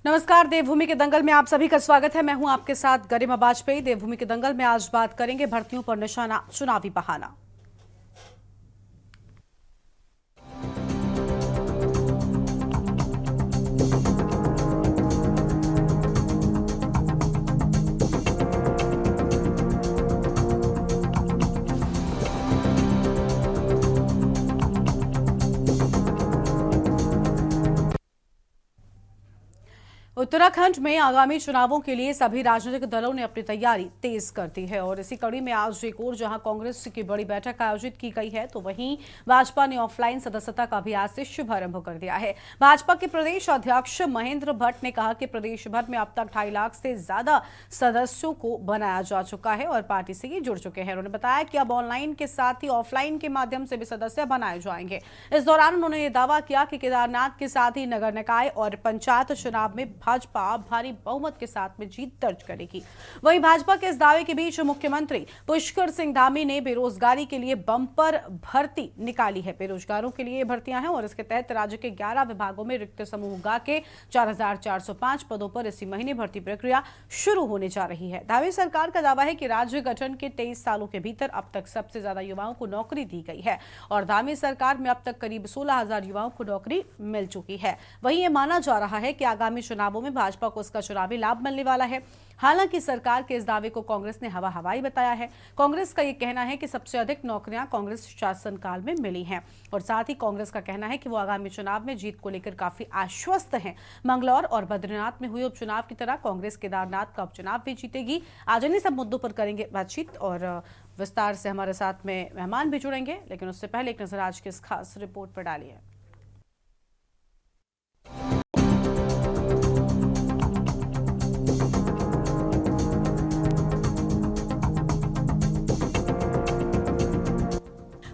नमस्कार। देवभूमि के दंगल में आप सभी का स्वागत है। मैं हूं आपके साथ गरिमा बाजपेयी। देवभूमि के दंगल में आज बात करेंगे भर्तियों पर निशाना, चुनावी बहाना। उत्तराखंड में आगामी चुनावों के लिए सभी राजनीतिक दलों ने अपनी तैयारी तेज कर दी है और इसी कड़ी में आज एक और जहां कांग्रेस की बड़ी बैठक आयोजित की गई है, तो वहीं भाजपा ने ऑफलाइन सदस्यता का भी आज से शुभारंभ कर दिया है। भाजपा के प्रदेश अध्यक्ष महेंद्र भट्ट ने कहा कि प्रदेश भर में अब तक 2.5 लाख से ज्यादा सदस्यों को बनाया जा चुका है और पार्टी से ये जुड़ चुके हैं। उन्होंने बताया कि अब ऑनलाइन के साथ ही ऑफलाइन के माध्यम से भी सदस्य बनाए जाएंगे। इस दौरान उन्होंने ये दावा किया कि केदारनाथ के साथ ही नगर निकाय और पंचायत चुनाव में भाजपा भारी बहुमत के साथ में जीत दर्ज करेगी। वहीं भाजपा के इस दावे के बीच मुख्यमंत्री पुष्कर सिंह धामी ने बेरोजगारी के लिए बम्पर भर्ती निकाली है। बेरोजगारों के लिए भर्तियां हैं और इसके तहत राज्य के 11 विभागों में रिक्त समूह गा के 4,405 पदों पर इसी महीने भर्ती प्रक्रिया शुरू होने जा रही है। धामी सरकार का दावा है कि राज्य गठन के 23 सालों के भीतर अब तक सबसे ज्यादा युवाओं को नौकरी दी गई है और धामी सरकार में अब तक करीब 16,000 युवाओं को नौकरी मिल चुकी है। वहीं यह माना जा रहा है कि आगामी चुनावों में भाजपा को इसका चुनावी लाभ मिलने वाला है। हालांकि सरकार के इस दावे को कांग्रेस ने हवाई बताया है। कांग्रेस का यह कहना है कि सबसे अधिक नौकरियां कांग्रेस शासनकाल में मिली हैं और साथ ही कांग्रेस का कहना है कि वो आगामी चुनाव में जीत को लेकर काफी आश्वस्त हैं। मंगलौर और बद्रीनाथ में हुए उपचुनाव की तरह कांग्रेस केदारनाथ का उपचुनाव भी जीतेगी। आज इन्हीं सब मुद्दों पर करेंगे बातचीत और विस्तार से हमारे साथ में मेहमान भी जुड़ेंगे, लेकिन उससे पहले एक नजर आज की इस खास रिपोर्ट पर डालिए।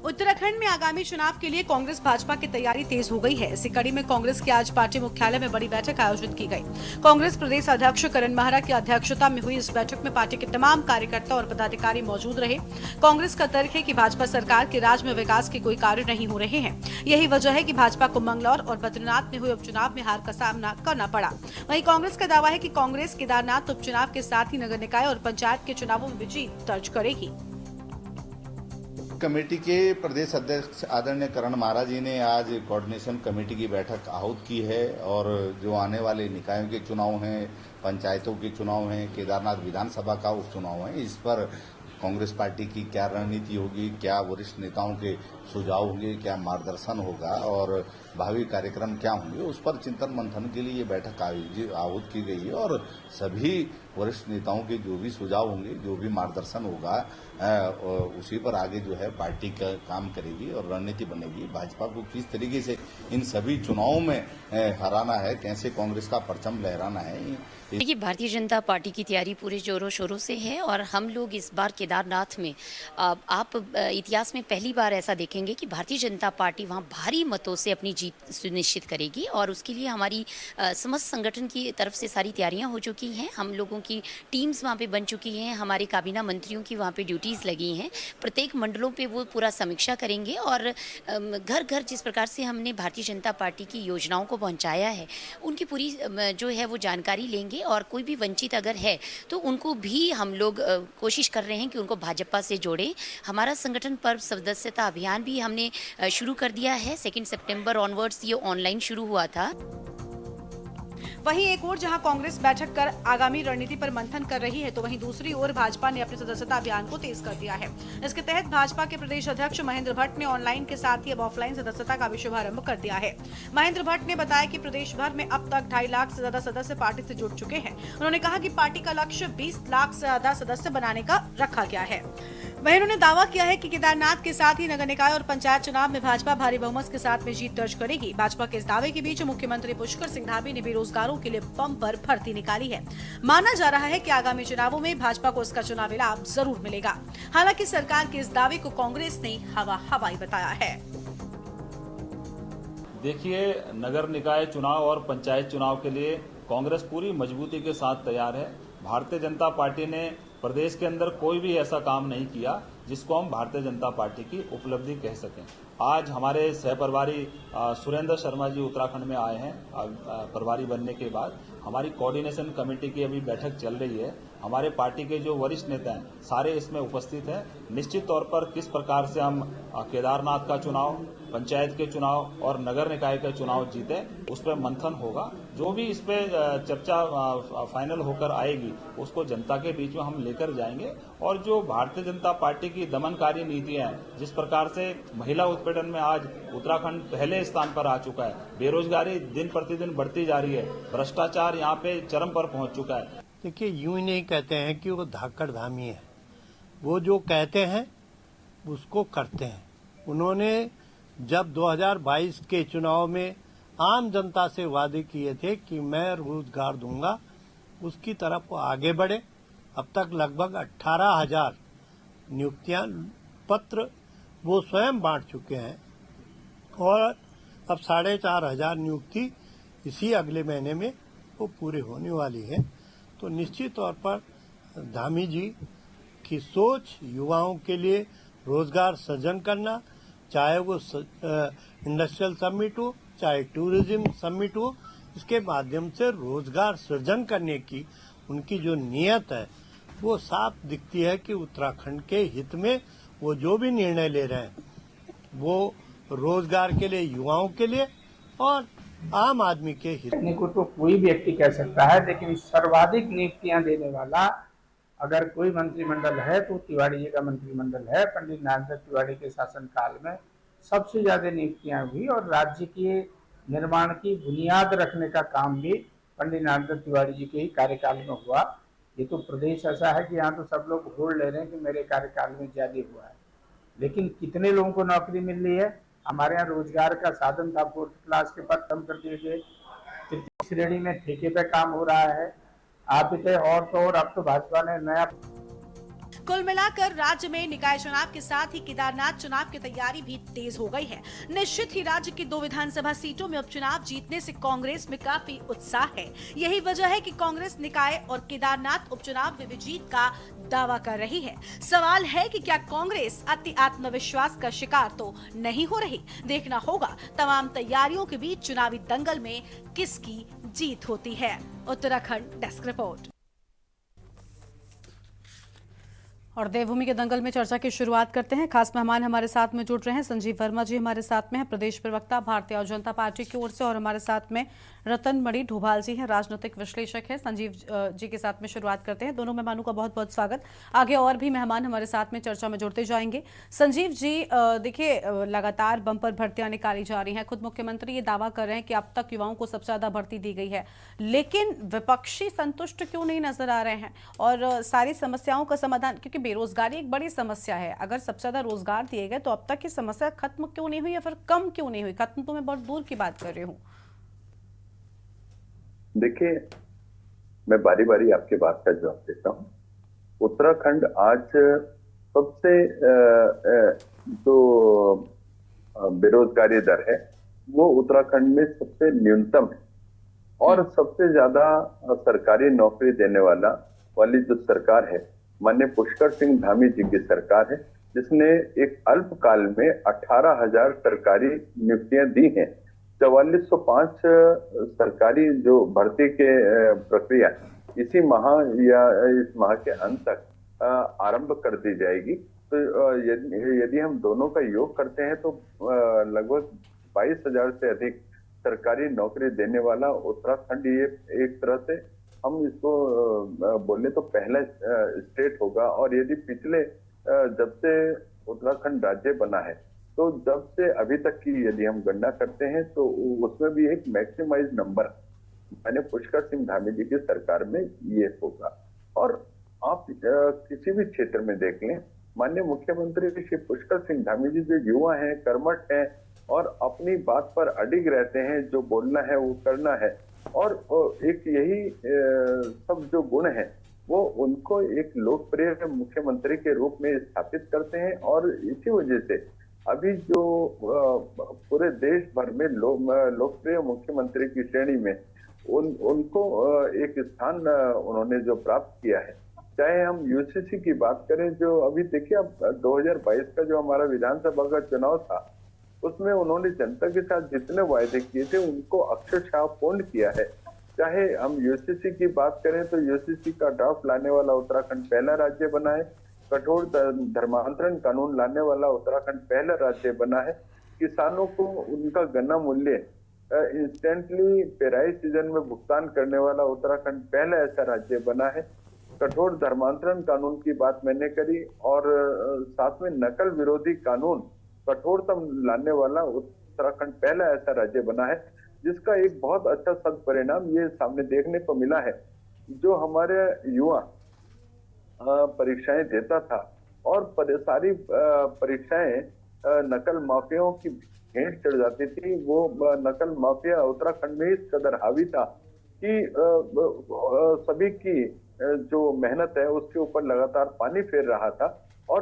उत्तराखंड में आगामी चुनाव के लिए कांग्रेस भाजपा की तैयारी तेज हो गई है। इसी कड़ी में कांग्रेस की आज पार्टी मुख्यालय में बड़ी बैठक आयोजित की गई। कांग्रेस प्रदेश अध्यक्ष करण महरा की अध्यक्षता में हुई इस बैठक में पार्टी के तमाम कार्यकर्ता और पदाधिकारी मौजूद रहे। कांग्रेस का तर्क है कि भाजपा सरकार के राज में विकास के कोई कार्य नहीं हो रहे हैं। यही वजह है कि भाजपा को मंगलौर और बद्रीनाथ में हुए उपचुनाव में हार का सामना करना पड़ा। वहीं कांग्रेस का दावा है कि कांग्रेस केदारनाथ उपचुनाव के साथ ही नगर निकाय और पंचायत के चुनावों में भी जीत दर्ज करेगी। कमेटी के प्रदेश अध्यक्ष आदरणीय करण महरा जी ने आज कोऑर्डिनेशन कमेटी की बैठक आहूत की है और जो आने वाले निकायों के चुनाव हैं, पंचायतों के चुनाव हैं, केदारनाथ विधानसभा का उपचुनाव है, इस पर कांग्रेस पार्टी की क्या रणनीति होगी, क्या वरिष्ठ नेताओं के सुझाव होंगे, क्या मार्गदर्शन होगा और भावी कार्यक्रम क्या होंगे, उस पर चिंतन मंथन के लिए ये बैठक आहूत की गई है और सभी वरिष्ठ नेताओं के जो भी सुझाव होंगे, जो भी मार्गदर्शन होगा, उसी पर आगे जो है पार्टी का काम करेगी और रणनीति बनेगी। भाजपा को किस तरीके से इन सभी चुनावों में हराना है, कैसे कांग्रेस का परचम लहराना है। देखिए, भारतीय जनता पार्टी की तैयारी पूरे जोरों शोरों से है और हम लोग इस बार केदारनाथ में आप इतिहास में पहली बार ऐसा देखेंगे कि भारतीय जनता पार्टी वहां भारी मतों से अपनी जीत सुनिश्चित करेगी और उसके लिए हमारी समस्त संगठन की तरफ से सारी तैयारियां हो चुकी हैं। हम लोगों की टीम्स वहां पे बन चुकी हैं, हमारे काबीना मंत्रियों की वहां पे ड्यूटीज़ लगी हैं। प्रत्येक मंडलों पे वो पूरा समीक्षा करेंगे और घर घर जिस प्रकार से हमने भारतीय जनता पार्टी की योजनाओं को पहुँचाया है, उनकी पूरी जो है वो जानकारी लेंगे और कोई भी वंचित अगर है तो उनको भी हम लोग कोशिश कर रहे हैं कि उनको भाजपा से जोड़ें। हमारा संगठन पर्व सदस्यता अभियान भी हमने शुरू कर दिया है। 2 सितंबर ऑनवर्ड्स ये ऑनलाइन शुरू हुआ था। वहीं एक ओर जहां कांग्रेस बैठक कर आगामी रणनीति पर मंथन कर रही है, तो वहीं दूसरी ओर भाजपा ने अपने सदस्यता अभियान को तेज कर दिया है। इसके तहत भाजपा के प्रदेश अध्यक्ष महेंद्र भट्ट ने ऑनलाइन के साथ ही अब ऑफलाइन सदस्यता का भी शुभारंभ कर दिया है। महेंद्र भट्ट ने बताया कि प्रदेश भर में अब तक 2.5 लाख से ज्यादा सदस्य पार्टी से जुड़ चुके हैं। उन्होंने कहा कि पार्टी का लक्ष्य 20 लाख से ज्यादा सदस्य बनाने का रखा गया है। वहीं उन्होंने दावा किया है कि केदारनाथ के साथ ही नगर निकाय और पंचायत चुनाव में भाजपा भारी बहुमत के साथ में जीत दर्ज करेगी। भाजपा के इस दावे के बीच मुख्यमंत्री पुष्कर सिंह धामी ने बेरोजगारों के लिए बम्पर भर्ती निकाली है। माना जा रहा है कि आगामी चुनावों में भाजपा को इसका चुनावी लाभ जरूर मिलेगा। हालांकि सरकार के इस दावे को कांग्रेस ने हवाई बताया है। देखिए, नगर निकाय चुनाव और पंचायत चुनाव के लिए कांग्रेस पूरी मजबूती के साथ तैयार है। भारतीय जनता पार्टी ने प्रदेश के अंदर कोई भी ऐसा काम नहीं किया जिसको हम भारतीय जनता पार्टी की उपलब्धि कह सकें। आज हमारे सहप्रभारी सुरेंद्र शर्मा जी उत्तराखंड में आए हैं। प्रभारी बनने के बाद हमारी कोऑर्डिनेशन कमेटी की अभी बैठक चल रही है। हमारे पार्टी के जो वरिष्ठ नेता हैं सारे इसमें उपस्थित हैं। निश्चित तौर पर किस प्रकार से हम केदारनाथ का चुनाव, पंचायत के चुनाव और नगर निकाय के चुनाव जीते, उस पर मंथन होगा। जो भी इस पे चर्चा फाइनल होकर आएगी उसको जनता के बीच में हम लेकर जाएंगे। और जो भारतीय जनता पार्टी की दमनकारी नीतियां हैं, जिस प्रकार से महिला उत्पीड़न में आज उत्तराखंड पहले स्थान पर आ चुका है, बेरोजगारी दिन प्रतिदिन बढ़ती जा रही है, भ्रष्टाचार यहाँ पे चरम पर पहुंच चुका है। देखिए, यूं ही नहीं कहते हैं कि वो धाकड़ धामी है, वो जो कहते हैं उसको करते हैं। उन्होंने जब 2022 के चुनाव में आम जनता से वादे किए थे कि मैं रोजगार दूंगा, उसकी तरफ वो आगे बढ़े। अब तक लगभग 18,000 नियुक्तियां पत्र वो स्वयं बांट चुके हैं और अब 4,500 नियुक्ति इसी अगले महीने में वो पूरे होने वाली है। तो निश्चित तौर पर धामी जी की सोच युवाओं के लिए रोजगार सृजन करना, चाहे वो इंडस्ट्रियल समिट हो, चाहे टूरिज्म समिट हो, इसके माध्यम से रोजगार सृजन करने की उनकी जो नीयत है वो साफ दिखती है कि उत्तराखंड के हित में वो जो भी निर्णय ले रहे हैं वो रोजगार के लिए, युवाओं के लिए और आम आदमी के हित में। को तो कोई व्यक्ति कह सकता है, लेकिन सर्वाधिक नियुक्तियां देने वाला अगर कोई मंत्रिमंडल है तो तिवारी जी का मंत्रिमंडल है। पंडित नारायण तिवारी के शासनकाल में सबसे ज्यादा नियुक्तियां हुई और राज्य के निर्माण की बुनियाद रखने का काम भी पंडित नारायण तिवारी जी के ही कार्यकाल में हुआ। ये तो प्रदेश ऐसा है कि यहाँ तो सब लोग होड़ ले रहे हैं कि मेरे कार्यकाल में ज्यादा हुआ है, लेकिन कितने लोगों को नौकरी मिल रही है? हमारे यहाँ रोजगार का साधन था, 4th क्लास के पद कम कर दिए गए, तृतीय श्रेणी में ठेके पे काम हो रहा है। आप इसे और तो और अब तो भाजपा ने नया। कुल मिलाकर राज्य में निकाय चुनाव के साथ ही केदारनाथ चुनाव की तैयारी भी तेज हो गई है। निश्चित ही राज्य की 2 विधानसभा सीटों में उपचुनाव जीतने से कांग्रेस में काफी उत्साह है। यही वजह है कि कांग्रेस निकाय और केदारनाथ उपचुनाव में जीत का दावा कर रही है। सवाल है कि क्या कांग्रेस अति आत्मविश्वास का शिकार तो नहीं हो रही? देखना होगा तमाम तैयारियों के बीच चुनावी दंगल में किसकी जीत होती है। Uttarakhand desk report. और देवभूमि के दंगल में चर्चा की शुरुआत करते हैं। खास मेहमान हमारे साथ में जुड़ रहे हैं। संजीव वर्मा जी हमारे साथ में हैं, प्रदेश प्रवक्ता भारतीय जनता पार्टी की ओर से, और हमारे साथ में रतन मणि ढोभाल जी हैं, राजनीतिक विश्लेषक हैं। संजीव जी के साथ में शुरुआत करते हैं। दोनों मेहमानों का बहुत बहुत स्वागत। आगे और भी मेहमान हमारे साथ में चर्चा में जुड़ते जाएंगे। संजीव जी, देखिए, लगातार बम्पर भर्तियां निकाली जा रही हैं। खुद मुख्यमंत्री ये दावा कर रहे हैं कि अब तक युवाओं को सबसे ज्यादा भर्ती दी गई है, लेकिन विपक्षी संतुष्ट क्यों नहीं नजर आ रहे हैं? और सारी समस्याओं का समाधान, क्योंकि बेरोजगारी एक बड़ी समस्या है, अगर सबसे ज्यादा रोजगार दिए गए तो अब तक की समस्या खत्म क्यों नहीं हुई या फिर कम क्यों नहीं हुई? खत्म तो मैं बहुत दूर की बात कर रही हूँ। देखिए, मैं बारी बारी आपके बात का जवाब देता हूँ। उत्तराखंड आज सबसे जो बेरोजगारी दर है वो उत्तराखंड में सबसे न्यूनतम है और सबसे ज्यादा सरकारी नौकरी देने वाली जो सरकार है, माननीय पुष्कर सिंह धामी जी की सरकार है, जिसने एक अल्पकाल में 18,000 सरकारी नियुक्तियां दी हैं। 4405 सरकारी जो भर्ती के प्रक्रिया इसी माह या इस माह के अंत तक आरंभ कर दी जाएगी। तो यदि हम दोनों का योग करते हैं तो लगभग 22,000 से अधिक सरकारी नौकरी देने वाला उत्तराखंड ये एक तरह से हम इसको बोले तो पहला स्टेट होगा। और यदि पिछले जब से उत्तराखंड राज्य बना है तो जब से अभी तक की यदि हम गणना करते हैं तो उसमें भी एक मैक्सिमाइज नंबर मैंने पुष्कर सिंह धामी जी की सरकार में ये होगा। और आप किसी भी क्षेत्र में देख लें, माननीय मुख्यमंत्री श्री पुष्कर सिंह धामी जी जो युवा हैं, कर्मठ हैं और अपनी बात पर अडिग रहते हैं, जो बोलना है वो करना है, और एक यही सब जो गुण है वो उनको एक लोकप्रिय मुख्यमंत्री के रूप में स्थापित करते हैं। और इसी वजह से अभी जो पूरे देश भर में लोकप्रिय मुख्यमंत्री की श्रेणी में उनको एक स्थान उन्होंने जो प्राप्त किया है। चाहे हम यूसीसी की बात करें, जो अभी देखिए अब 2022 का जो हमारा विधानसभा का चुनाव था उसमें उन्होंने जनता के साथ जितने वायदे किए थे उनको अक्षरशः पूर्ण किया है। चाहे हम यूसीसी की बात करें तो यूसीसी का ड्राफ्ट लाने वाला उत्तराखंड पहला राज्य बना है। कठोर धर्मांतरण कानून लाने वाला उत्तराखंड पहला राज्य बना है। किसानों को उनका गन्ना मूल्य इंस्टेंटली पेराई सीजन में भुगतान करने वाला उत्तराखंड पहला ऐसा राज्य बना है। कठोर धर्मांतरण कानून की बात मैंने करी और साथ में नकल विरोधी कानून कठोरतम लाने वाला उत्तराखंड पहला ऐसा राज्य बना है, जिसका एक बहुत अच्छा सद परिणाम ये सामने देखने को मिला है। जो हमारे युवा परीक्षाएं देता था और सारी परीक्षाएं नकल माफियाओं की भेंट चढ़ जाती थी, वो नकल माफिया उत्तराखंड में इस कदर हावी था कि सभी की जो मेहनत है उसके ऊपर लगातार पानी फेर रहा था और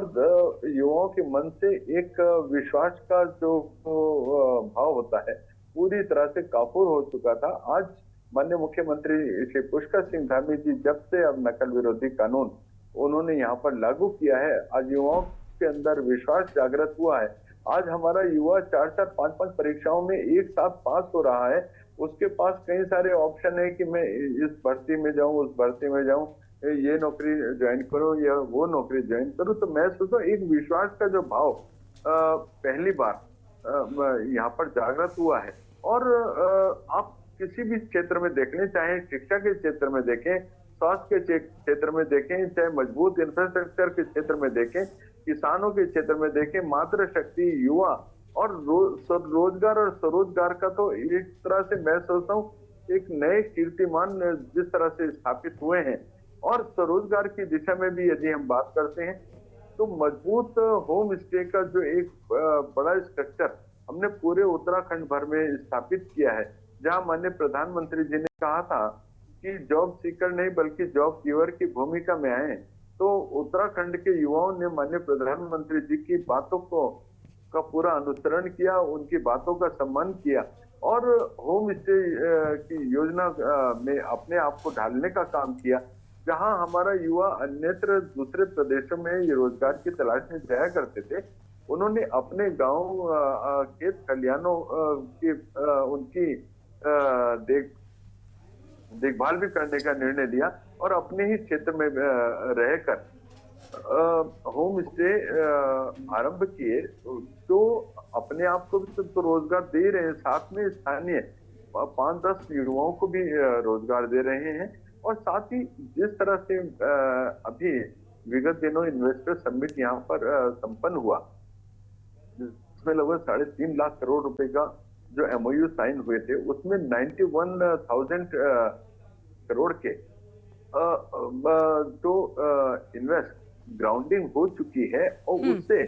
युवाओं के मन से एक विश्वास का जो भाव होता है पूरी तरह से काफूर हो चुका था। आज माननीय मुख्यमंत्री श्री पुष्कर सिंह धामी जी जब से अब नकल विरोधी कानून उन्होंने यहाँ पर लागू किया है, आज युवाओं के अंदर विश्वास जागृत हुआ है। आज हमारा युवा 4-4, 5-5 परीक्षाओं में एक साथ पास हो रहा है। उसके पास कई सारे ऑप्शन है कि मैं इस भर्ती में जाऊं, उस भर्ती में जाऊं, ये नौकरी ज्वाइन करूं या वो नौकरी ज्वाइन करूं। तो मैं सोचता एक विश्वास का जो भाव पहली बार यहाँ पर जागृत हुआ है। और आप किसी भी क्षेत्र में देख लें, चाहे शिक्षा के क्षेत्र में देखें, स्वास्थ्य के क्षेत्र में देखें, चाहे मजबूत इंफ्रास्ट्रक्चर के क्षेत्र में देखें, किसानों के क्षेत्र में देखें, मातृशक्ति, युवा और रोजगार और स्वरोजगार का तो एक तरह से मैं सोचता हूँ एक नए कीर्तिमान जिस तरह से स्थापित हुए हैं। और स्वरोजगार की दिशा में भी यदि हम बात करते हैं तो मजबूत होम स्टे का जो एक बड़ा स्ट्रक्चर हमने पूरे उत्तराखंड भर में स्थापित किया है, जहां माननीय प्रधानमंत्री जी ने कहा था कि जॉब सीकर नहीं बल्कि जॉब गिवर की भूमिका में आए, तो उत्तराखंड के युवाओं ने माननीय प्रधानमंत्री जी की बातों का पूरा अनुसरण किया, उनकी बातों का सम्मान किया और होम स्टे की योजना में अपने आप को ढालने का काम किया। जहां हमारा युवा अन्यत्र दूसरे प्रदेशों में ये रोजगार की तलाश में जाया करते थे, उन्होंने अपने गांव खेत खलियानों की उनकी देखभाल भी करने का निर्णय लिया और अपने ही क्षेत्र में रहकर होम स्टे आरंभ किए, जो अपने आप को भी तो रोजगार दे रहे हैं, साथ में स्थानीय 5-10 युवाओं को भी रोजगार दे रहे हैं। और साथ ही जिस तरह से अभी विगत दिनों इन्वेस्टर समिट यहाँ पर संपन्न हुआ, जिसमें लगभग 3.5 लाख करोड़ रुपए का जो MOU साइन हुए थे, उसमें 91,000 करोड़ के जो इन्वेस्ट ग्राउंडिंग हो चुकी है और उससे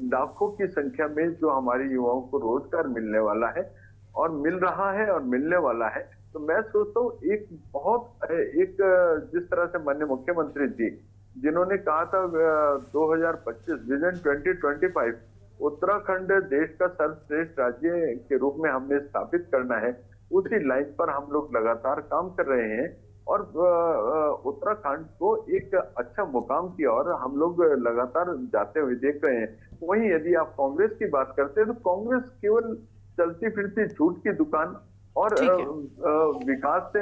लाखों की संख्या में जो हमारे युवाओं को रोजगार मिलने वाला है और मिल रहा है और मिलने वाला है। तो मैं सोचता हूँ एक जिस तरह से माननीय मुख्यमंत्री जी जिन्होंने कहा था 2025 विजन 2025 उत्तराखंड देश का सर्वश्रेष्ठ राज्य के रूप में हमने स्थापित करना है, उसी लाइन पर हम लोग लगातार काम कर रहे हैं और उत्तराखंड को एक अच्छा मुकाम की ओर हम लोग लगातार जाते हुए देख रहे हैं। वहीं यदि आप कांग्रेस की बात करते हैं तो कांग्रेस केवल चलती फिरती झूठ की दुकान और विकास से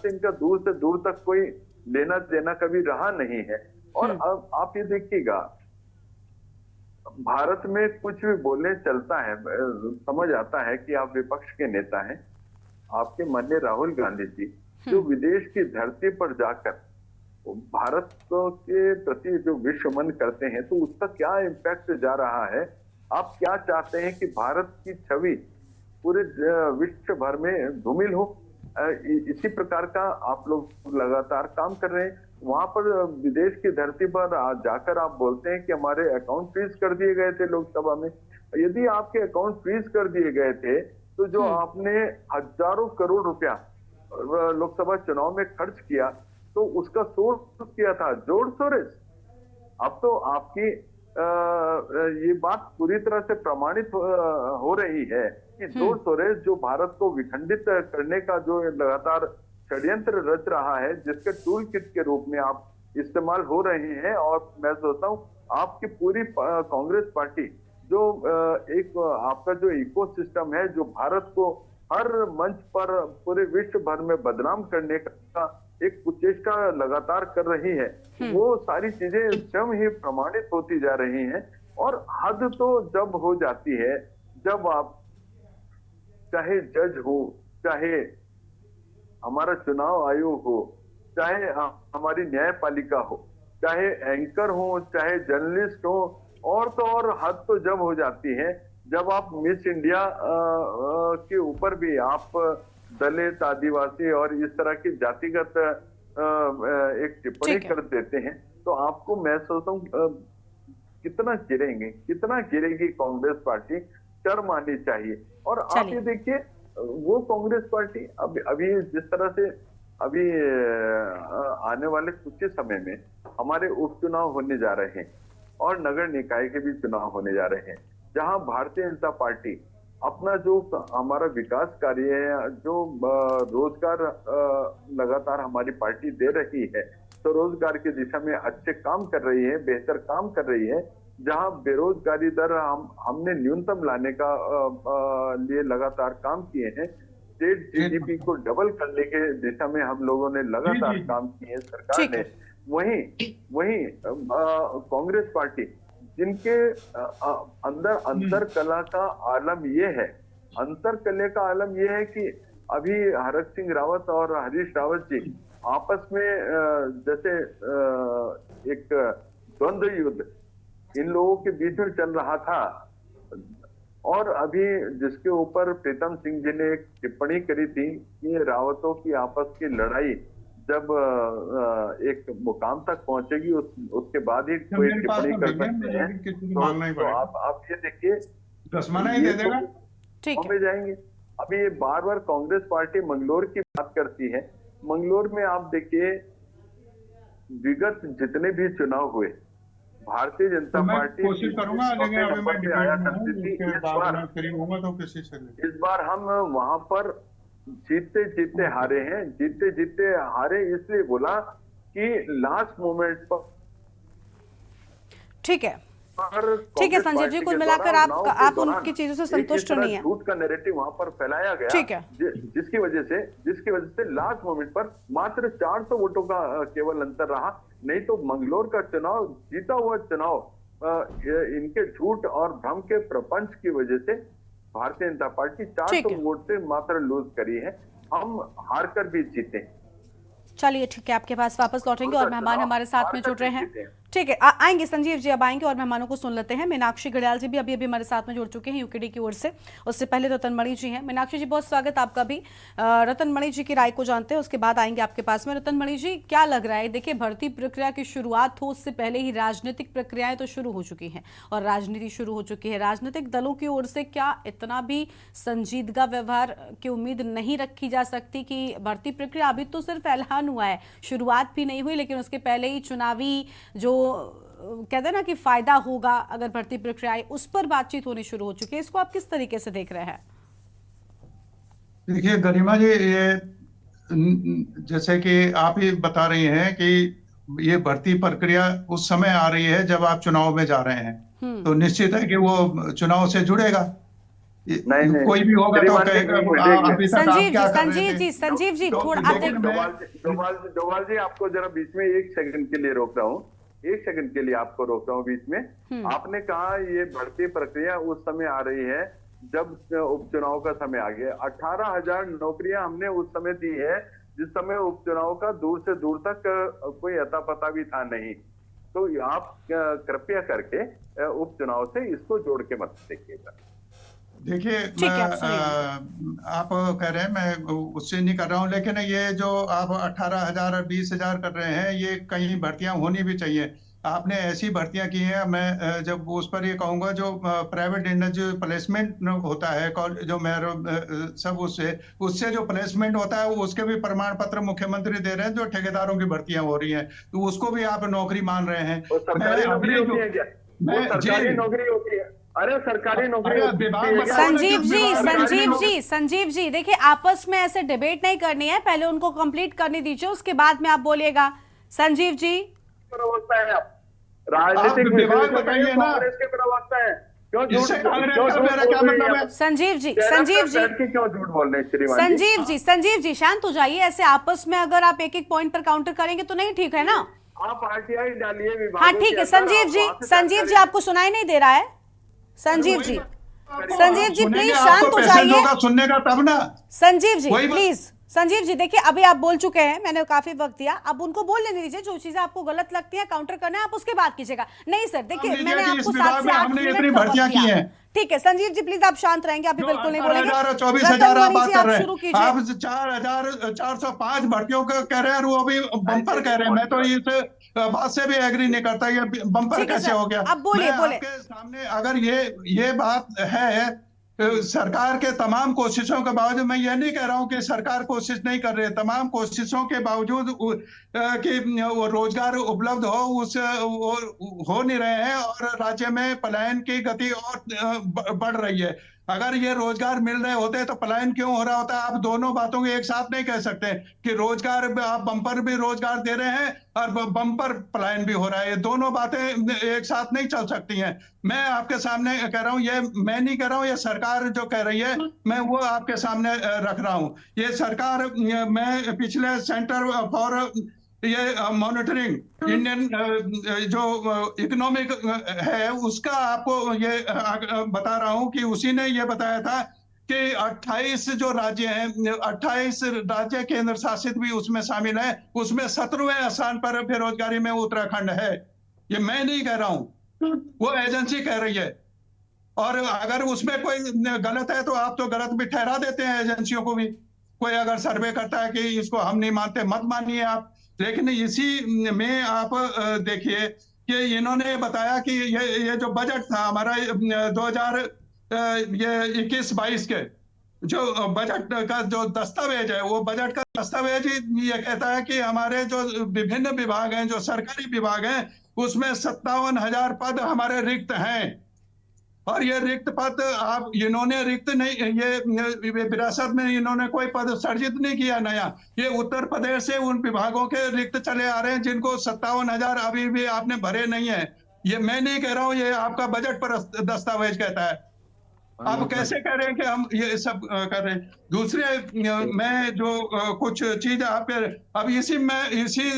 इनका दूर से दूर तक कोई लेना देना कभी रहा नहीं है। और अब आप ये देखिएगा, भारत में कुछ भी बोलने चलता है, समझ आता है कि आप विपक्ष के नेता हैं। आपके माननीय राहुल गांधी जी जो विदेश की धरती पर जाकर भारत के प्रति जो विश्वमन करते हैं, तो उसका क्या इम्पैक्ट जा रहा है? आप क्या चाहते हैं कि भारत की छवि पूरे विश्व भर में धूमिल हो? इसी प्रकार का आप लोग लगातार काम कर रहे हैं। वहां पर विदेश की धरती पर जाकर आप बोलते हैं कि हमारे अकाउंट फ्रीज कर दिए गए थे लोकसभा में। यदि आपके अकाउंट फ्रीज कर दिए गए थे तो जो आपने हजारों करोड़ रुपया लोकसभा चुनाव में खर्च किया, तो उसका सोर्स किया था जोड़ सोरेज। अब तो आपकी ये बात पूरी तरह से प्रमाणित हो रही है कि जोड़ सोरेज जो भारत को विखंडित करने का जो लगातार षड्यंत्र रच रहा है, जिसके टूल किट के रूप में आप इस्तेमाल हो रहे हैं। और मैं सोचता हूँ आपकी पूरी कांग्रेस पार्टी जो एक आपका जो इकोसिस्टम है, जो भारत को हर मंच पर पूरे विश्व भर में बदनाम करने का एक कुचेष्टा लगातार कर रही है, वो सारी चीजें स्वयं ही प्रमाणित होती जा रही हैं। और हद तो जब हो जाती है, जब आप चाहे जज हो, चाहे हमारा चुनाव आयोग हो, चाहे हमारी न्यायपालिका हो, चाहे एंकर हो, चाहे जर्नलिस्ट हो, और तो और हद तो जब हो जाती है जब आप मिस इंडिया के ऊपर भी आप दलित, आदिवासी और इस तरह की जातिगत एक टिप्पणी कर देते हैं, तो आपको मैं सोचता हूँ कितना गिरेगी कांग्रेस पार्टी, शर्म आनी चाहिए। और आप ये देखिए, वो कांग्रेस पार्टी अभी जिस तरह से अभी आने वाले कुछ ही समय में हमारे उपचुनाव होने जा रहे हैं और नगर निकाय के भी चुनाव होने जा रहे हैं, जहां भारतीय जनता पार्टी अपना जो हमारा विकास कार्य है, जो रोजगार लगातार हमारी पार्टी दे रही है, तो रोजगार की दिशा में अच्छे काम कर रही है, बेहतर काम कर रही है। जहां बेरोजगारी दर हमने न्यूनतम लाने का लिए लगातार काम किए हैं, स्टेट जीडीपी को डबल करने के दिशा में हम लोगों ने लगातार काम किए हैं सरकार ने। वहीं कांग्रेस पार्टी, जिनके अंदर अंतर कला का आलम ये है, अंतर कला का आलम ये है कि अभी हरक सिंह रावत और हरीश रावत जी आपस में जैसे एक द्वंद्व युद्ध इन लोगों के बीच में चल रहा था, और अभी जिसके ऊपर प्रीतम सिंह जी ने एक टिप्पणी करी थी कि रावतों की आपस की लड़ाई जब एक मुकाम तक पहुंचेगी उसके बाद ही कोई टिप्पणी कर सकते हैं। तो आप ये देखिए, में जाएंगे। अभी ये बार बार कांग्रेस पार्टी मंगलोर की बात करती है। मंगलोर में आप देखिए, विगत जितने भी चुनाव हुए, भारतीय जनता पार्टी कोशिश करूंगा, लेकिन अभी मैं आया करती थी। इस बार हम वहां पर जीतते जीतते हारे हैं। जीतते जीतते हारे इसलिए बोला कि लास्ट मोमेंट पर। ठीक है संजीव जी, कुल मिलाकर आप उनकी चीजों से संतुष्ट नहीं है। झूठ का नैरेटिव वहां पर फैलाया गया, ठीक है, जिसकी वजह से लास्ट मोमेंट पर मात्र 400 वोटों का केवल अंतर रहा। नहीं तो मंगलोर का चुनाव, जीता हुआ चुनाव इनके झूठ और भ्रम के प्रपंच की वजह से भारतीय जनता पार्टी 400 वोट से मात्र लूज करी है। हम हार कर भी जीते। चलिए ठीक है, आपके पास वापस लौटेंगे और मेहमान हमारे साथ में जुड़ रहे हैं। ठीक है, आएंगे संजीव जी, अब आएंगे और मेहमानों को सुन लेते हैं। मीनाक्षी घड़ियाल जी भी अभी हमारे साथ में जुड़ चुके हैं यूकेडी की ओर से। उससे पहले रतन मणि जी हैं। मीनाक्षी जी, बहुत स्वागत आपका भी। रतन मणि जी की राय को जानते हैं, उसके बाद आएंगे आपके पास में। रतन मणि जी, क्या लग रहा है, देखिए भर्ती प्रक्रिया की शुरुआत हो उससे पहले ही राजनीतिक प्रक्रियाएं तो शुरू हो चुकी हैं और राजनीति शुरू हो चुकी है। राजनीतिक दलों की ओर से क्या इतना भी संजीदगा व्यवहार की उम्मीद नहीं रखी जा सकती कि भर्ती प्रक्रिया, अभी तो सिर्फ ऐलान हुआ है, शुरुआत भी नहीं हुई, लेकिन उसके पहले ही चुनावी जो कहते हैं ना कि फायदा होगा अगर भर्ती प्रक्रिया आई, उस पर बातचीत होनी शुरू हो चुकी है। इसको आप किस तरीके से देख रहे हैं? देखिए गरिमा जी, ये जैसे कि आप ही बता रही हैं कि ये भर्ती प्रक्रिया उस समय आ रही है जब आप चुनाव में जा रहे हैं, तो निश्चित है कि वो चुनाव से जुड़ेगा। नहीं, कोई भी होगा तो कहेगा संजीव जी थोड़ा डोभाल जी, आपको जरा बीच में 1 सेकंड के लिए रोक रहा हूँ। 1 सेकंड के लिए आपको रोक रहा हूँ बीच में। आपने कहा ये भर्ती प्रक्रिया उस समय आ रही है जब उपचुनाव का समय आ गया। 18,000 नौकरियां हमने उस समय दी है जिस समय उपचुनाव का दूर से दूर तक कोई अता पता भी था नहीं। तो आप कृपया करके उपचुनाव से इसको जोड़ के मत देखिएगा। देखिए, आप कह रहे हैं, मैं उससे नहीं कर रहा हूं, लेकिन ये जो आप 18,000 और 20,000 कर रहे हैं, ये कहीं भर्तियां होनी भी चाहिए। आपने ऐसी भर्तियां की हैं, मैं जब उस पर ये कहूंगा, जो प्राइवेट इंडस्ट्री प्लेसमेंट होता है, जो मेयर सब उससे जो प्लेसमेंट होता है, वो उसके भी प्रमाण पत्र मुख्यमंत्री दे रहे हैं, जो ठेकेदारों की भर्तियां हो रही हैं, तो उसको भी आप नौकरी मान रहे हैं। सरकारी नौकरी होती है। अरे सरकारी नौकरी। संजीव जी देखिए, आपस में ऐसे डिबेट नहीं करनी है, पहले उनको कंप्लीट करने दीजिए, उसके बाद में आप बोलिएगा। संजीव जी, प्रवक्ता है आप, राजनीतिक कांग्रेस के प्रवक्ता है। इससे कांग्रेस का मेरा क्या मतलब है? संजीव जी क्यों झूठ बोल रहे हैं श्रीमान जी? संजीव जी शांत हो जाइए। ऐसे आपस में अगर आप एक एक पॉइंट पर काउंटर करेंगे तो नहीं ठीक है ना। आप आरटीआई डालिए विभागों हाँ ठीक के है अंदर, संजीव जी आपको सुनाई नहीं दे रहा है? संजीव जी सुनेंगे प्लीज आपको शांत हो पैसेंजरों जाइए। का सुनने का तब ना। संजीव जी वही बात- प्लीज। संजीव जी देखिए अभी आप बोल चुके हैं, मैंने काफी वक्त दिया, अब उनको बोल लेने दीजिए। जो चीजें आपको गलत लगती है काउंटर करना है आप उसके बाद कीजिएगा। नहीं सर देखिए लीजिए मैंने कि इस आपको विभाग 7 से में 8 हमने मिनट इतनी कवर भर्तियां किया। की हैं। ठीक है संजीव जी प्लीज आप शांत रहेंगे, अभी बिल्कुल नहीं बोलेंगे। 18,000 और 24,000 रतन आप मणि बात जी, कर आप रहे शुरू हैं। कीजिए। आप 4,405 भर्तियों का कह रहे हैं और वो अभी बम्पर कह रहे हैं। मैं तो इस बात से भी एग्री नहीं करता, ये बम्पर ठीक है कैसे सर, हो गया? अब बोलिए, मैं बोले। आपके सामने अगर ये बात है, सरकार के तमाम कोशिशों के बावजूद, मैं ये नहीं कह रहा हूं कि सरकार कोशिश नहीं कर रही है, तमाम कोशिशों के बावजूद कि वो रोजगार उपलब्ध वो हो नहीं रहे हैं और राज्य में पलायन की गति और बढ़ रही है। अगर ये रोजगार मिल रहे होते तो पलायन क्यों हो रहा होता? आप दोनों बातों को एक साथ नहीं कह सकते कि रोजगार, आप बम्पर भी रोजगार दे रहे हैं और बम्पर पलायन भी हो रहा है। ये दोनों बातें एक साथ नहीं चल सकती हैं। मैं आपके सामने कह रहा हूं, ये मैं नहीं कह रहा हूं, ये सरकार जो कह रही है मैं वो आपके सामने रख रहा हूं। ये सरकार, मैं पिछले सेंटर फॉर ये मॉनिटरिंग इंडियन जो इकोनॉमिक है उसका आपको ये बता रहा हूं कि उसी ने ये बताया था कि 28 जो राज्य हैं, 28 राज्य केंद्र शासित भी उसमें शामिल है, उसमें 17वें स्थान पर बेरोजगारी में उत्तराखंड है। ये मैं नहीं कह रहा हूं, वो एजेंसी कह रही है। और अगर उसमें कोई गलत है तो आप तो गलत भी ठहरा देते हैं एजेंसियों को भी। कोई अगर सर्वे करता है कि इसको हम नहीं मानते, मत मानिए आप। लेकिन इसी में आप देखिए कि इन्होंने बताया कि ये जो बजट था हमारा 2021-22 के जो बजट का जो दस्तावेज है, वो बजट का दस्तावेज ये कहता है कि हमारे जो विभिन्न विभाग हैं, जो सरकारी विभाग हैं, उसमें 57,000 पद हमारे रिक्त हैं। और ये रिक्त पद आप, इन्होंने रिक्त नहीं, ये विरासत में इन्होंने कोई पद सर्जित नहीं किया नया। ये उत्तर प्रदेश से उन विभागों के रिक्त चले आ रहे हैं जिनको 57,000 अभी भी आपने भरे नहीं है। ये मैं नहीं कह रहा हूं, ये आपका बजट पर दस्तावेज कहता है। आप कैसे कह रहे हैं कि हम ये सब कर रहे हैं? दूसरे मैं जो कुछ चीज आप अब इसी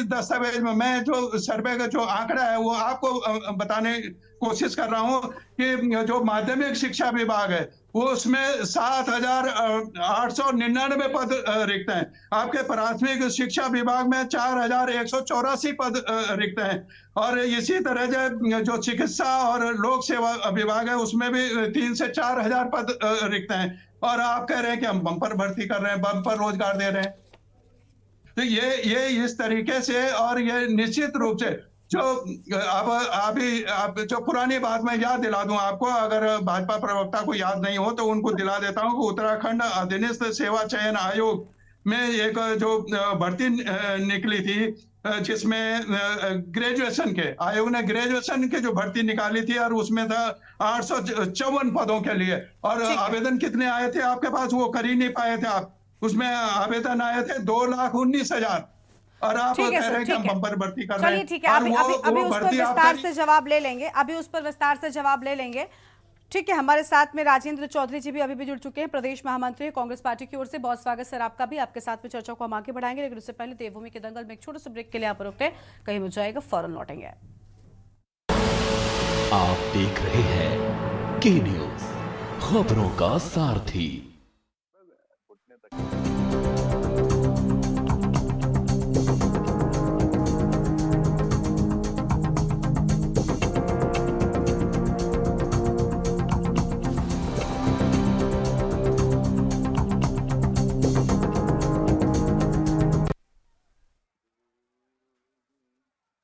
दस्तावेज में मैं जो सर्वे का जो आंकड़ा है वो आपको बताने कोशिश कर रहा हूं कि जो माध्यमिक शिक्षा विभाग है वो उसमें 7,899 पद रिक्त हैं। आपके प्राथमिक शिक्षा विभाग में 4,184 पद रिक्त हैं। और इसी तरह जो चिकित्सा और लोक सेवा विभाग है उसमें भी 3 से 4,000 पद रिक्त हैं। और आप कह रहे हैं कि हम बम्पर भर्ती कर रहे हैं, बम्पर रोजगार दे रहे हैं। तो ये इस तरीके से, और ये निश्चित रूप से जो आप जो पुरानी बात मैं याद दिला दूं आपको, अगर भाजपा प्रवक्ता को याद नहीं हो तो उनको दिला देता हूं कि उत्तराखंड अधीनस्थ सेवा चयन आयोग में एक जो भर्ती निकली थी जिसमें ग्रेजुएशन के आयोग ने ग्रेजुएशन के जो भर्ती निकाली थी और उसमें था 854 पदों के लिए। और आवेदन कितने आए थे आपके पास? वो कर ही नहीं पाए थे आप। उसमें आवेदन आए थे 2,19,000 और आप कह रहे हैं कि हम बम्पर भर्ती कर रहे हैं। ठीक है, अभी उस पर विस्तार से जवाब ले लेंगे, अभी उस पर विस्तार से जवाब ले लेंगे। ठीक है, हमारे साथ में राजेंद्र चौधरी जी भी अभी भी जुड़ चुके हैं, प्रदेश महामंत्री कांग्रेस पार्टी की ओर से। बहुत स्वागत सर आपका भी। आपके साथ में चर्चा को हम आगे बढ़ाएंगे, लेकिन उससे पहले देवभूमि के दंगल में एक छोटे से ब्रेक के लिए आप रुकते हैं, कहीं हो जाएगा, फौरन लौटेंगे। आप देख रहे हैं के न्यूज, खबरों का सारथी।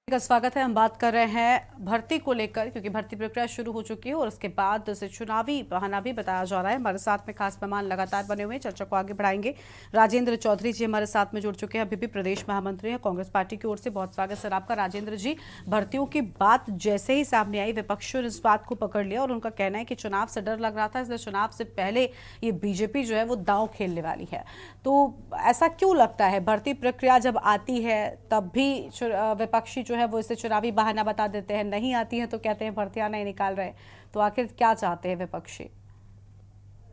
का स्वागत है। हम बात कर रहे हैं भर्ती को लेकर, क्योंकि भर्ती प्रक्रिया शुरू हो चुकी है और उसके बाद से चुनावी बहाना भी बताया जा रहा है। हमारे साथ में खास मेहमान लगातार बने हुए हैं, चर्चा को आगे बढ़ाएंगे। राजेंद्र चौधरी जी हमारे साथ में जुड़ चुके हैं, अभी भी प्रदेश महामंत्री हैं कांग्रेस पार्टी की ओर से। बहुत स्वागत सर आपका। राजेंद्र जी, भर्तियों की बात जैसे ही सामने आई, विपक्षियों ने इस बात को पकड़ लिया और उनका कहना है कि चुनाव से डर लग रहा था, इसलिए चुनाव से पहले ये बीजेपी जो है वो दांव खेलने वाली है। तो ऐसा क्यों लगता है? भर्ती प्रक्रिया जब आती है तब भी विपक्षी जो है है वो इसे चुनावी बहाना बता देते हैं, नहीं आती है तो कहते हैं भर्तियां नहीं निकाल रहे। तो आखिर क्या चाहते हैं विपक्षी?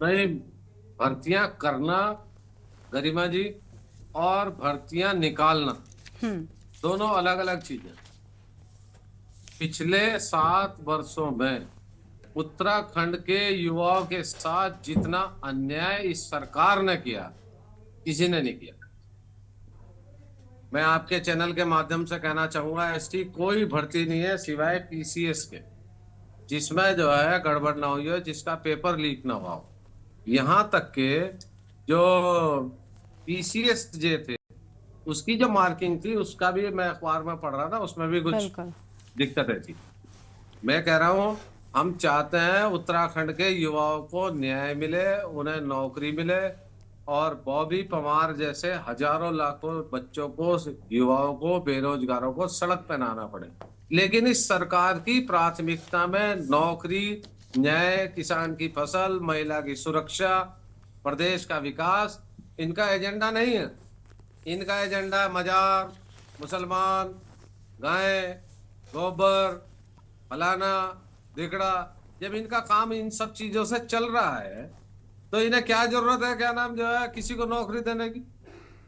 नहीं, भर्तियां करना गरिमा जी और भर्तियां निकालना दोनों अलग अलग चीजें। पिछले 7 वर्षों में उत्तराखंड के युवाओं के साथ जितना अन्याय इस सरकार ने किया, किसी ने नहीं किया। मैं आपके चैनल के माध्यम से कहना चाहूंगा, ऐसी कोई भर्ती नहीं है सिवाय पीसीएस के जिसमें जो है गड़बड़ ना हुई हो, जिसका पेपर लीक ना हुआ हो। यहाँ तक के जो पीसीएस जे थे उसकी जो मार्किंग थी उसका भी मैं अखबार में पढ़ रहा था, उसमें भी कुछ दिक्कतें थी। मैं कह रहा हूँ हम चाहते हैं उत्तराखंड के युवाओं को न्याय मिले, उन्हें नौकरी मिले और बॉबी पवार जैसे हजारों लाखों बच्चों को, युवाओं को, बेरोजगारों को सड़क पे ना आना पड़े। लेकिन इस सरकार की प्राथमिकता में नौकरी, न्याय, किसान की फसल, महिला की सुरक्षा, प्रदेश का विकास इनका एजेंडा नहीं है। इनका एजेंडा मजार, मुसलमान, गाय, गोबर, फलाना धिकड़ा। जब इनका काम इन सब चीजों से चल रहा है तो इन्हें क्या जरूरत है, क्या नाम जो है, किसी को नौकरी देने की?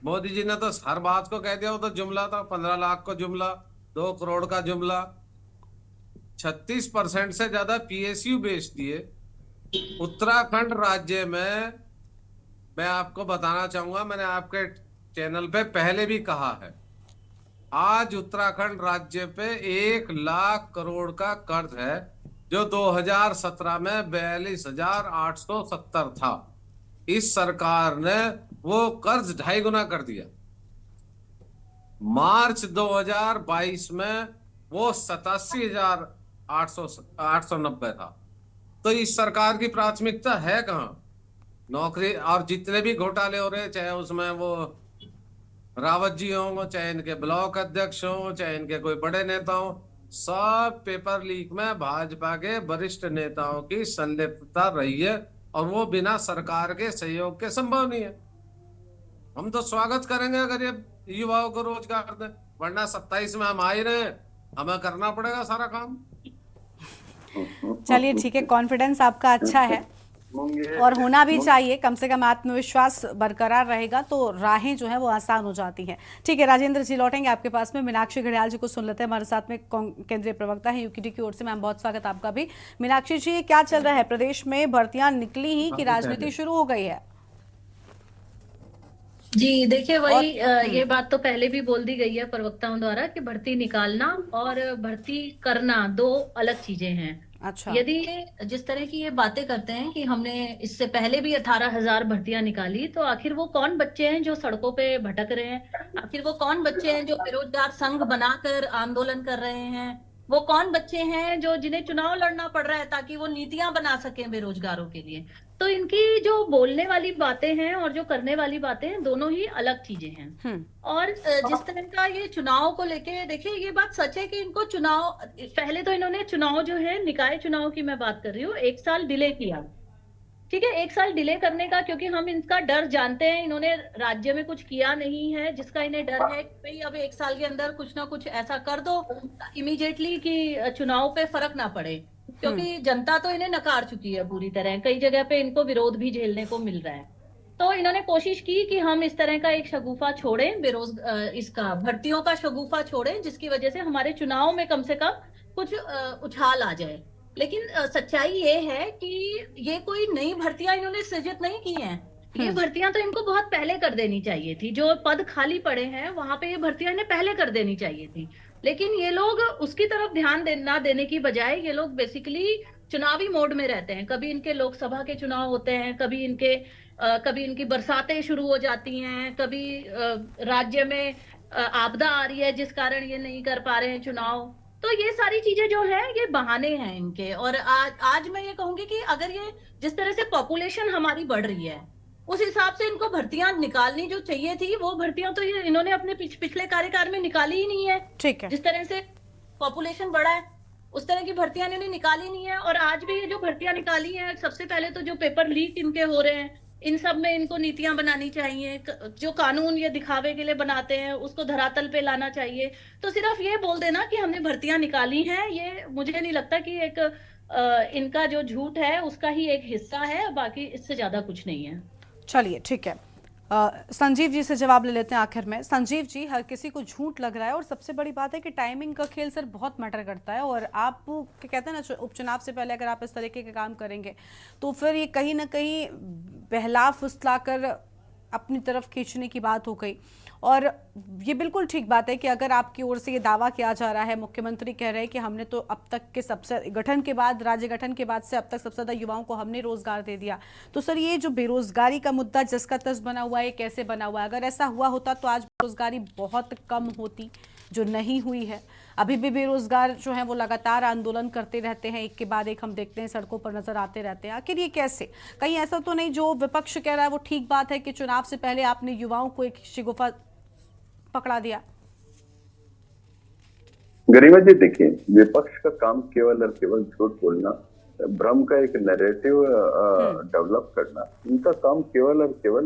मोदी जी ने तो हर बात को कह दिया, वो तो जुमला था, 15 लाख का जुमला, 2 करोड़ का जुमला। 36% से ज्यादा पीएसयू बेच दिए। उत्तराखंड राज्य में मैं आपको बताना चाहूंगा, मैंने आपके चैनल पे पहले भी कहा है, आज उत्तराखंड राज्य पे 1 लाख करोड़ का कर्ज है जो 2017 में 42,870 था। इस सरकार ने वो कर्ज 2.5 गुना कर दिया। मार्च 2022 में वो 87,890 था। तो इस सरकार की प्राथमिकता है कहाँ? नौकरी। और जितने भी घोटाले हो रहे, चाहे उसमें वो रावत जी हों, चाहे इनके ब्लॉक अध्यक्ष हों, चाहे इनके कोई बड़े नेता हों, सब पेपर लीक में भाजपा के वरिष्ठ नेताओं की संलिप्तता रही है और वो बिना सरकार के सहयोग के संभव नहीं है। हम तो स्वागत करेंगे अगर ये युवाओं को रोजगार दें, वरना 27 में हम आ ही रहे हैं, हमें करना पड़ेगा सारा काम। चलिए ठीक है, कॉन्फिडेंस आपका अच्छा है और होना भी चाहिए, कम से कम आत्मविश्वास बरकरार रहेगा तो राहें जो है वो आसान हो जाती हैं। ठीक है राजेंद्र जी, लौटेंगे आपके पास में। मीनाक्षी घड़ियाल जी को सुन लेते हैं, हमारे साथ में केंद्रीय प्रवक्ता है यूकेडी की ओर से। मैम बहुत स्वागत आपका भी। मीनाक्षी जी, क्या चल रहा है प्रदेश में? भर्तियां निकली ही कि राजनीति शुरू हो गई है? जी देखिए, वही ये बात तो पहले भी बोल दी गई है प्रवक्ताओं द्वारा कि भर्ती निकालना और भर्ती करना 2 अलग चीजें हैं। अच्छा। यदि जिस तरह की ये बातें करते हैं कि हमने इससे पहले भी 18,000 भर्तियां निकाली, तो आखिर वो कौन बच्चे हैं जो सड़कों पे भटक रहे हैं? आखिर वो कौन बच्चे हैं जो बेरोजगार संघ बनाकर आंदोलन कर रहे हैं? वो कौन बच्चे हैं जो जिन्हें चुनाव लड़ना पड़ रहा है ताकि वो नीतियां बना सकें बेरोजगारों के लिए? तो इनकी जो बोलने वाली बातें हैं और जो करने वाली बातें हैं, दोनों ही अलग चीजें हैं। और जिस तरह का ये चुनाव को लेके, देखिए ये बात सच है कि इनको चुनाव, पहले तो इन्होंने चुनाव जो है, निकाय चुनाव की मैं बात कर रही हूँ, 1 साल डिले किया। ठीक है, 1 साल डिले करने का, क्योंकि हम इनका डर जानते हैं, इन्होंने राज्य में कुछ किया नहीं है जिसका इन्हें डर है कि भाई अब 1 साल के अंदर कुछ ना कुछ ऐसा कर दो इमीडिएटली कि चुनाव पे फर्क ना पड़े, क्योंकि जनता तो इन्हें नकार चुकी है पूरी तरह। कई जगह पे इनको विरोध भी झेलने को मिल रहा है। तो इन्होंने कोशिश की कि हम इस तरह का एक शगुफा छोड़ें, इसका भर्तियों का शगुफा छोड़ें, जिसकी वजह से हमारे चुनाव में कम से कम कुछ उछाल आ जाए। लेकिन सच्चाई ये है कि ये कोई नई भर्तियां इन्होंने सृजित नहीं की हैं। ये भर्तियां तो इनको बहुत पहले कर देनी चाहिए थी। जो पद खाली पड़े हैं वहां पे ये भर्तियां इन्हें पहले कर देनी चाहिए थी। लेकिन ये लोग उसकी तरफ ध्यान ना देने की बजाय ये लोग बेसिकली चुनावी मोड में रहते हैं। कभी इनके लोकसभा के चुनाव होते हैं, कभी इनकी बरसातें शुरू हो जाती हैं, कभी राज्य में आपदा आ रही है जिस कारण ये नहीं कर पा रहे हैं चुनाव। तो ये सारी चीजें जो है ये बहाने हैं इनके। और आज मैं ये कहूंगी कि अगर ये जिस तरह से पॉपुलेशन हमारी बढ़ रही है उस हिसाब से इनको भर्तियां निकालनी जो चाहिए थी, वो भर्तियां तो ये इन्होंने अपने पिछले कार्यकाल में निकाली ही नहीं है। ठीक है। जिस तरह से पॉपुलेशन बढ़ा है उस तरह की भर्तियां इन्होंने निकाली नहीं है। और आज भी ये जो भर्तियां निकाली हैं, सबसे पहले तो जो पेपर लीक इनके हो रहे हैं, इन सब में इनको नीतियां बनानी चाहिए, जो कानून ये दिखावे के लिए बनाते हैं उसको धरातल पे लाना चाहिए। तो सिर्फ ये बोल देना कि हमने भर्तियां निकाली हैं, ये मुझे नहीं लगता कि एक इनका जो झूठ है उसका ही एक हिस्सा है, बाकी इससे ज्यादा कुछ नहीं है। चलिए ठीक है, संजीव जी से जवाब ले लेते हैं आखिर में। संजीव जी, हर किसी को झूठ लग रहा है और सबसे बड़ी बात है कि टाइमिंग का खेल सर बहुत मैटर करता है, और आप क्या कहते हैं ना, उपचुनाव से पहले अगर आप इस तरीके के काम करेंगे तो फिर ये कहीं ना कहीं बहला फुसला कर अपनी तरफ खींचने की बात हो गई। और ये बिल्कुल ठीक बात है कि अगर आपकी ओर से ये दावा किया जा रहा है, मुख्यमंत्री कह रहे हैं कि हमने तो अब तक के सबसे गठन के बाद, राज्य गठन के बाद से अब तक सबसे ज़्यादा युवाओं को हमने रोजगार दे दिया, तो सर ये जो बेरोजगारी का मुद्दा जिसका तस बना हुआ है, कैसे बना हुआ है? अगर ऐसा हुआ होता तो आज बेरोजगारी बहुत कम होती, जो नहीं हुई है। अभी भी बेरोजगार जो है वो लगातार आंदोलन करते रहते हैं, एक के बाद एक हम देखते हैं सड़कों पर नजर आते रहते हैं। आखिर ये कैसे? कहीं ऐसा तो नहीं जो विपक्ष कह रहा है वो ठीक बात है कि चुनाव से पहले आपने युवाओं को एक शिगुफा पकड़ा दिया? गरिमा जी, देखिए, विपक्ष का काम केवल और केवल झूठ बोलना, भ्रम का एक नैरेटिव डेवलप करना, इनका काम केवल और केवल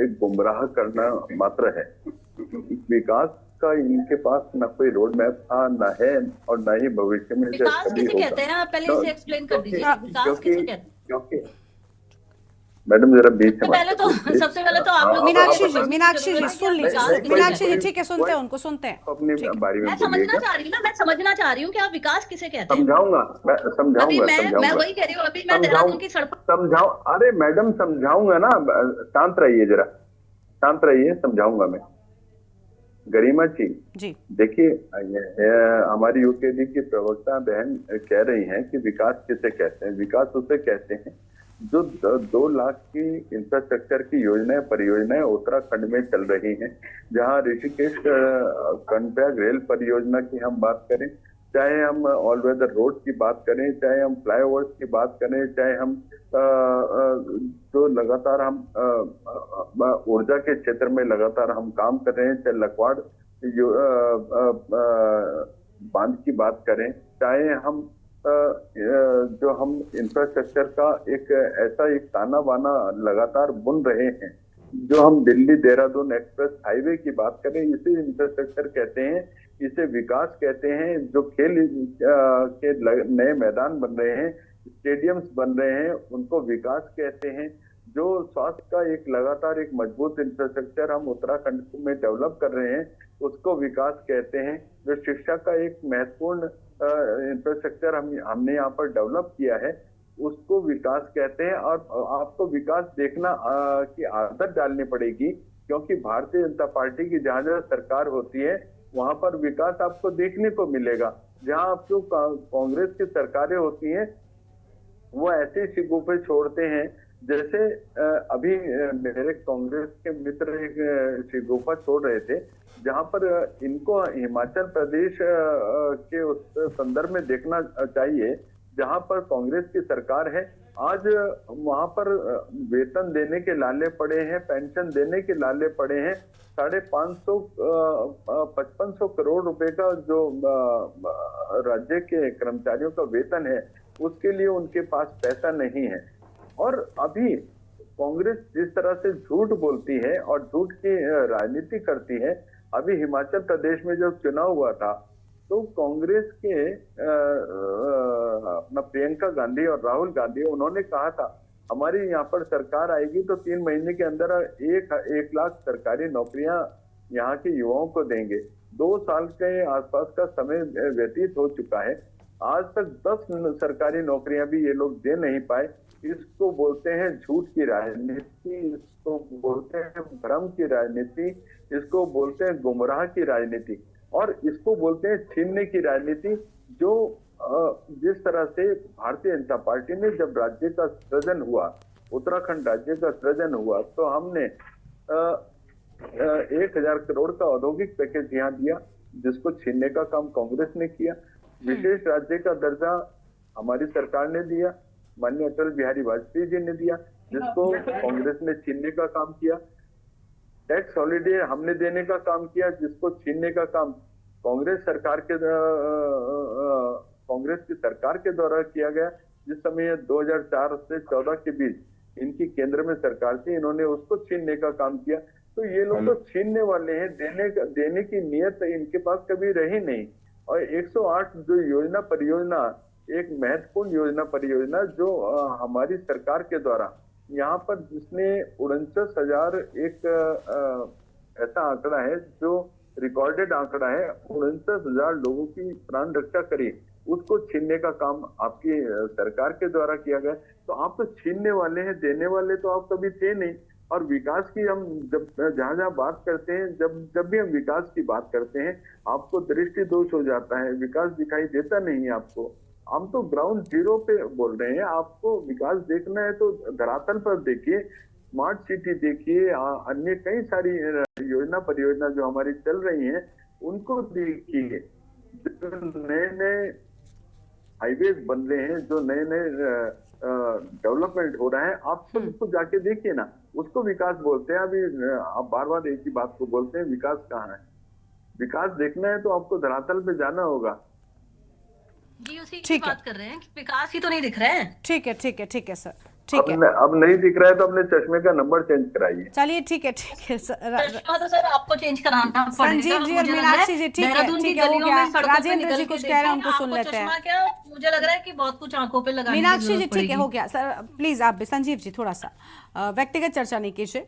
एक गुमराह करना मात्र है। विकास का इनके पास न कोई रोड मैप था, न है, और न ही भविष्य में विकास किसे कहते हैं? आप पहले इसे एक्सप्लेन कर दीजिए, विकास किसे कहते हैं? क्योंकि मैडम जरा बीच में सबसे पहले तो आप लोग मीनाक्षी जी सुन लीजिए। मीनाक्षी जी ठीक है, सुनते हैं उनको, सुनते हैं। अपनी बारी में मैं समझना चाह रही हूँ कि आप विकास किसे कहते हैं। समझाऊंगा मैं वही कह रही हूँ, अभी मैं देहरादून की सड़क समझाऊं। अरे मैडम समझाऊंगा ना, शांत रहिए, जरा शांत रहिए, समझाऊंगा मैं। गरिमा जी, देखिए, हमारी यूकेडी की प्रवक्ता बहन कह रही हैं कि विकास किसे कहते हैं। विकास उसे कहते हैं जो 2 लाख की इंफ्रास्ट्रक्चर की योजनाएं, परियोजनाएं उत्तराखंड में चल रही हैं। जहां ऋषिकेश कर्णप्रयाग रेल परियोजना की हम बात करें, चाहे हम ऑल वेदर रोड की बात करें, चाहे हम फ्लाईओवर्स की बात करें, चाहे हम जो लगातार हम ऊर्जा के क्षेत्र में लगातार हम काम कर रहे हैं, चाहे लखवाड़ बांध की बात करें, चाहे हम जो हम इंफ्रास्ट्रक्चर का एक ऐसा एक ताना बाना लगातार बुन रहे हैं, जो हम दिल्ली देहरादून एक्सप्रेस हाईवे की बात करें, इसे इंफ्रास्ट्रक्चर कहते हैं, इसे विकास कहते हैं। जो खेल के नए मैदान बन रहे हैं, स्टेडियम्स बन रहे हैं, उनको विकास कहते हैं। जो स्वास्थ्य का एक लगातार एक मजबूत इंफ्रास्ट्रक्चर हम उत्तराखंड में डेवलप कर रहे हैं, उसको विकास कहते हैं। जो शिक्षा का एक महत्वपूर्ण इंफ्रास्ट्रक्चर हमने यहाँ पर डेवलप किया है, उसको विकास कहते हैं। और आपको विकास देखना की आदत डालनी पड़ेगी, क्योंकि भारतीय जनता पार्टी की जहां जहां सरकार होती है वहां पर विकास आपको देखने को मिलेगा। जहां आपको कांग्रेस की सरकारें होती हैं वो ऐसे शिगुफे छोड़ते हैं, जैसे अभी मेरे कांग्रेस के मित्र एक शिगुफा छोड़ रहे थे, जहां पर इनको हिमाचल प्रदेश के उस संदर्भ में देखना चाहिए जहां पर कांग्रेस की सरकार है। आज वहां पर वेतन देने के लाले पड़े हैं, पेंशन देने के लाले पड़े हैं। 550 करोड़ रुपए का जो राज्य के कर्मचारियों का वेतन है, उसके लिए उनके पास पैसा नहीं है। और अभी कांग्रेस जिस तरह से झूठ बोलती है और झूठ की राजनीति करती है, अभी हिमाचल प्रदेश में जब चुनाव हुआ था तो कांग्रेस के अपना प्रियंका गांधी और राहुल गांधी, उन्होंने कहा था हमारी यहाँ पर सरकार आएगी तो 3 महीने के अंदर 1 लाख सरकारी नौकरियां यहाँ के युवाओं को देंगे। 2 साल के आसपास का समय व्यतीत हो चुका है, आज तक 10 सरकारी नौकरियां भी ये लोग दे नहीं पाए। इसको बोलते हैं झूठ की राजनीति, इसको बोलते हैं भ्रम की राजनीति, इसको बोलते हैं गुमराह की राजनीति, और इसको बोलते हैं छीनने की राजनीति। जो जिस तरह से भारतीय जनता पार्टी ने जब राज्य का सृजन हुआ, उत्तराखंड राज्य का सृजन हुआ, तो हमने 1000 करोड़ का औद्योगिक पैकेज यहाँ दिया, जिसको छीनने का काम कांग्रेस ने किया। विशेष राज्य का दर्जा हमारी सरकार ने दिया, माननीय अटल बिहारी वाजपेयी जी ने दिया, जिसको कांग्रेस ने छीनने का काम किया। टैक्स हॉलिडे हमने देने का काम किया, जिसको छीनने का काम कांग्रेस की सरकार के द्वारा किया गया। जिस समय 2004 से 14 के बीच इनकी केंद्र में सरकार थी, इन्होंने उसको छीनने का काम किया। तो ये लोग तो छीनने वाले हैं, देने की नियत इनके पास कभी रही नहीं। और 108 जो योजना परियोजना, एक महत्वपूर्ण योजना परियोजना जो हमारी सरकार के द्वारा यहाँ पर जिसने 49,000 एक ऐसा आंकड़ा है जो रिकॉर्डेड आंकड़ा है, 49,000 लोगों की प्राण रक्षा करी, उसको छीनने का काम आपकी सरकार के द्वारा किया गया। तो आप तो छीनने वाले हैं, देने वाले तो आप कभी थे नहीं। और विकास की हम जब जहां जहां बात करते हैं, जब भी हम विकास की बात करते हैं, आपको दृष्टि दोष हो जाता है, विकास दिखाई देता नहीं है आपको। हम तो ग्राउंड जीरो पे बोल रहे हैं। आपको विकास देखना है तो धरातल पर देखिए, स्मार्ट सिटी देखिए, अन्य कई सारी योजना परियोजना जो हमारी चल रही हैं उनको देखिए। जो नए नए हाईवेज बन रहे हैं, जो नए नए डेवलपमेंट हो रहा है, आप सब उसको जाके देखिए ना, उसको विकास बोलते हैं। अभी आप बार बार एक ही बात को बोलते हैं, विकास कहाँ है? विकास देखना है तो आपको धरातल पे जाना होगा। जी उसी की बात कर रहे हैं, विकास ही तो नहीं दिख रहा है। ठीक है सर, ठीक है। अब नहीं दिख रहा है तो अपने चश्मे का नंबर चेंज कराइए। चलिए ठीक है सर। चश्मा तो सर आपको चेंज कराना पड़ेगा। संजीव जी और मीनाक्षी जी, ठीक है हो गया। राजेंद्र जी कुछ कह रहे हैं, उनको सुन लेते हैं। क्या मुझे लग रहा है कि बहुत कुछ आंखों पे लगाने की मीनाक्षी जी जरूरत ठीक है, पड़ेगी। हो गया सर। प्लीज आप भी, संजीव जी थोड़ा सा व्यक्तिगत चर्चा नहीं कीजिए।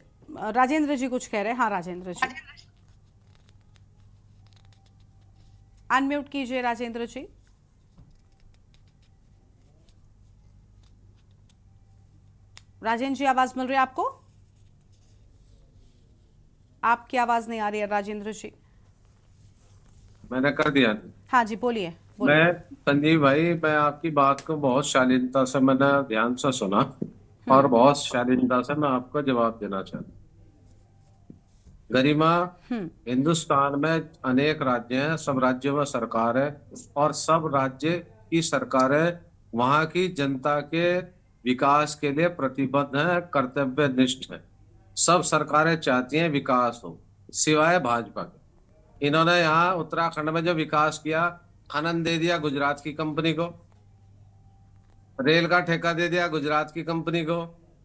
राजेंद्र जी कुछ कह रहे हैं। हाँ राजेंद्र जी, अनम्यूट कीजिए राजेंद्र जी। राजेंद्र जी आवाज मिल रही है आपको? आपकी आवाज नहीं आ रही है राजेंद्र जी। मैंने कर दिया। हाँ जी बोलिए। मैं संजीव भाई, मैं आपकी बात को बहुत शालीनता से मैंने ध्यान से सुना और बहुत शालीनता से मैं आपको जवाब देना चाहता हूँ। गरिमा, हिंदुस्तान में अनेक राज्य हैं, सब राज्यों में सरकार है और सब राज्य की सरकारें वहां की जनता के विकास के लिए प्रतिबद्ध है, कर्तव्यनिष्ठ है। सब सरकारें चाहती हैं विकास हो, सिवाय भाजपा के। इन्होंने यहाँ उत्तराखंड में जो विकास किया, खनन दे दिया गुजरात की कंपनी को, रेल का ठेका दे दिया गुजरात की कंपनी को,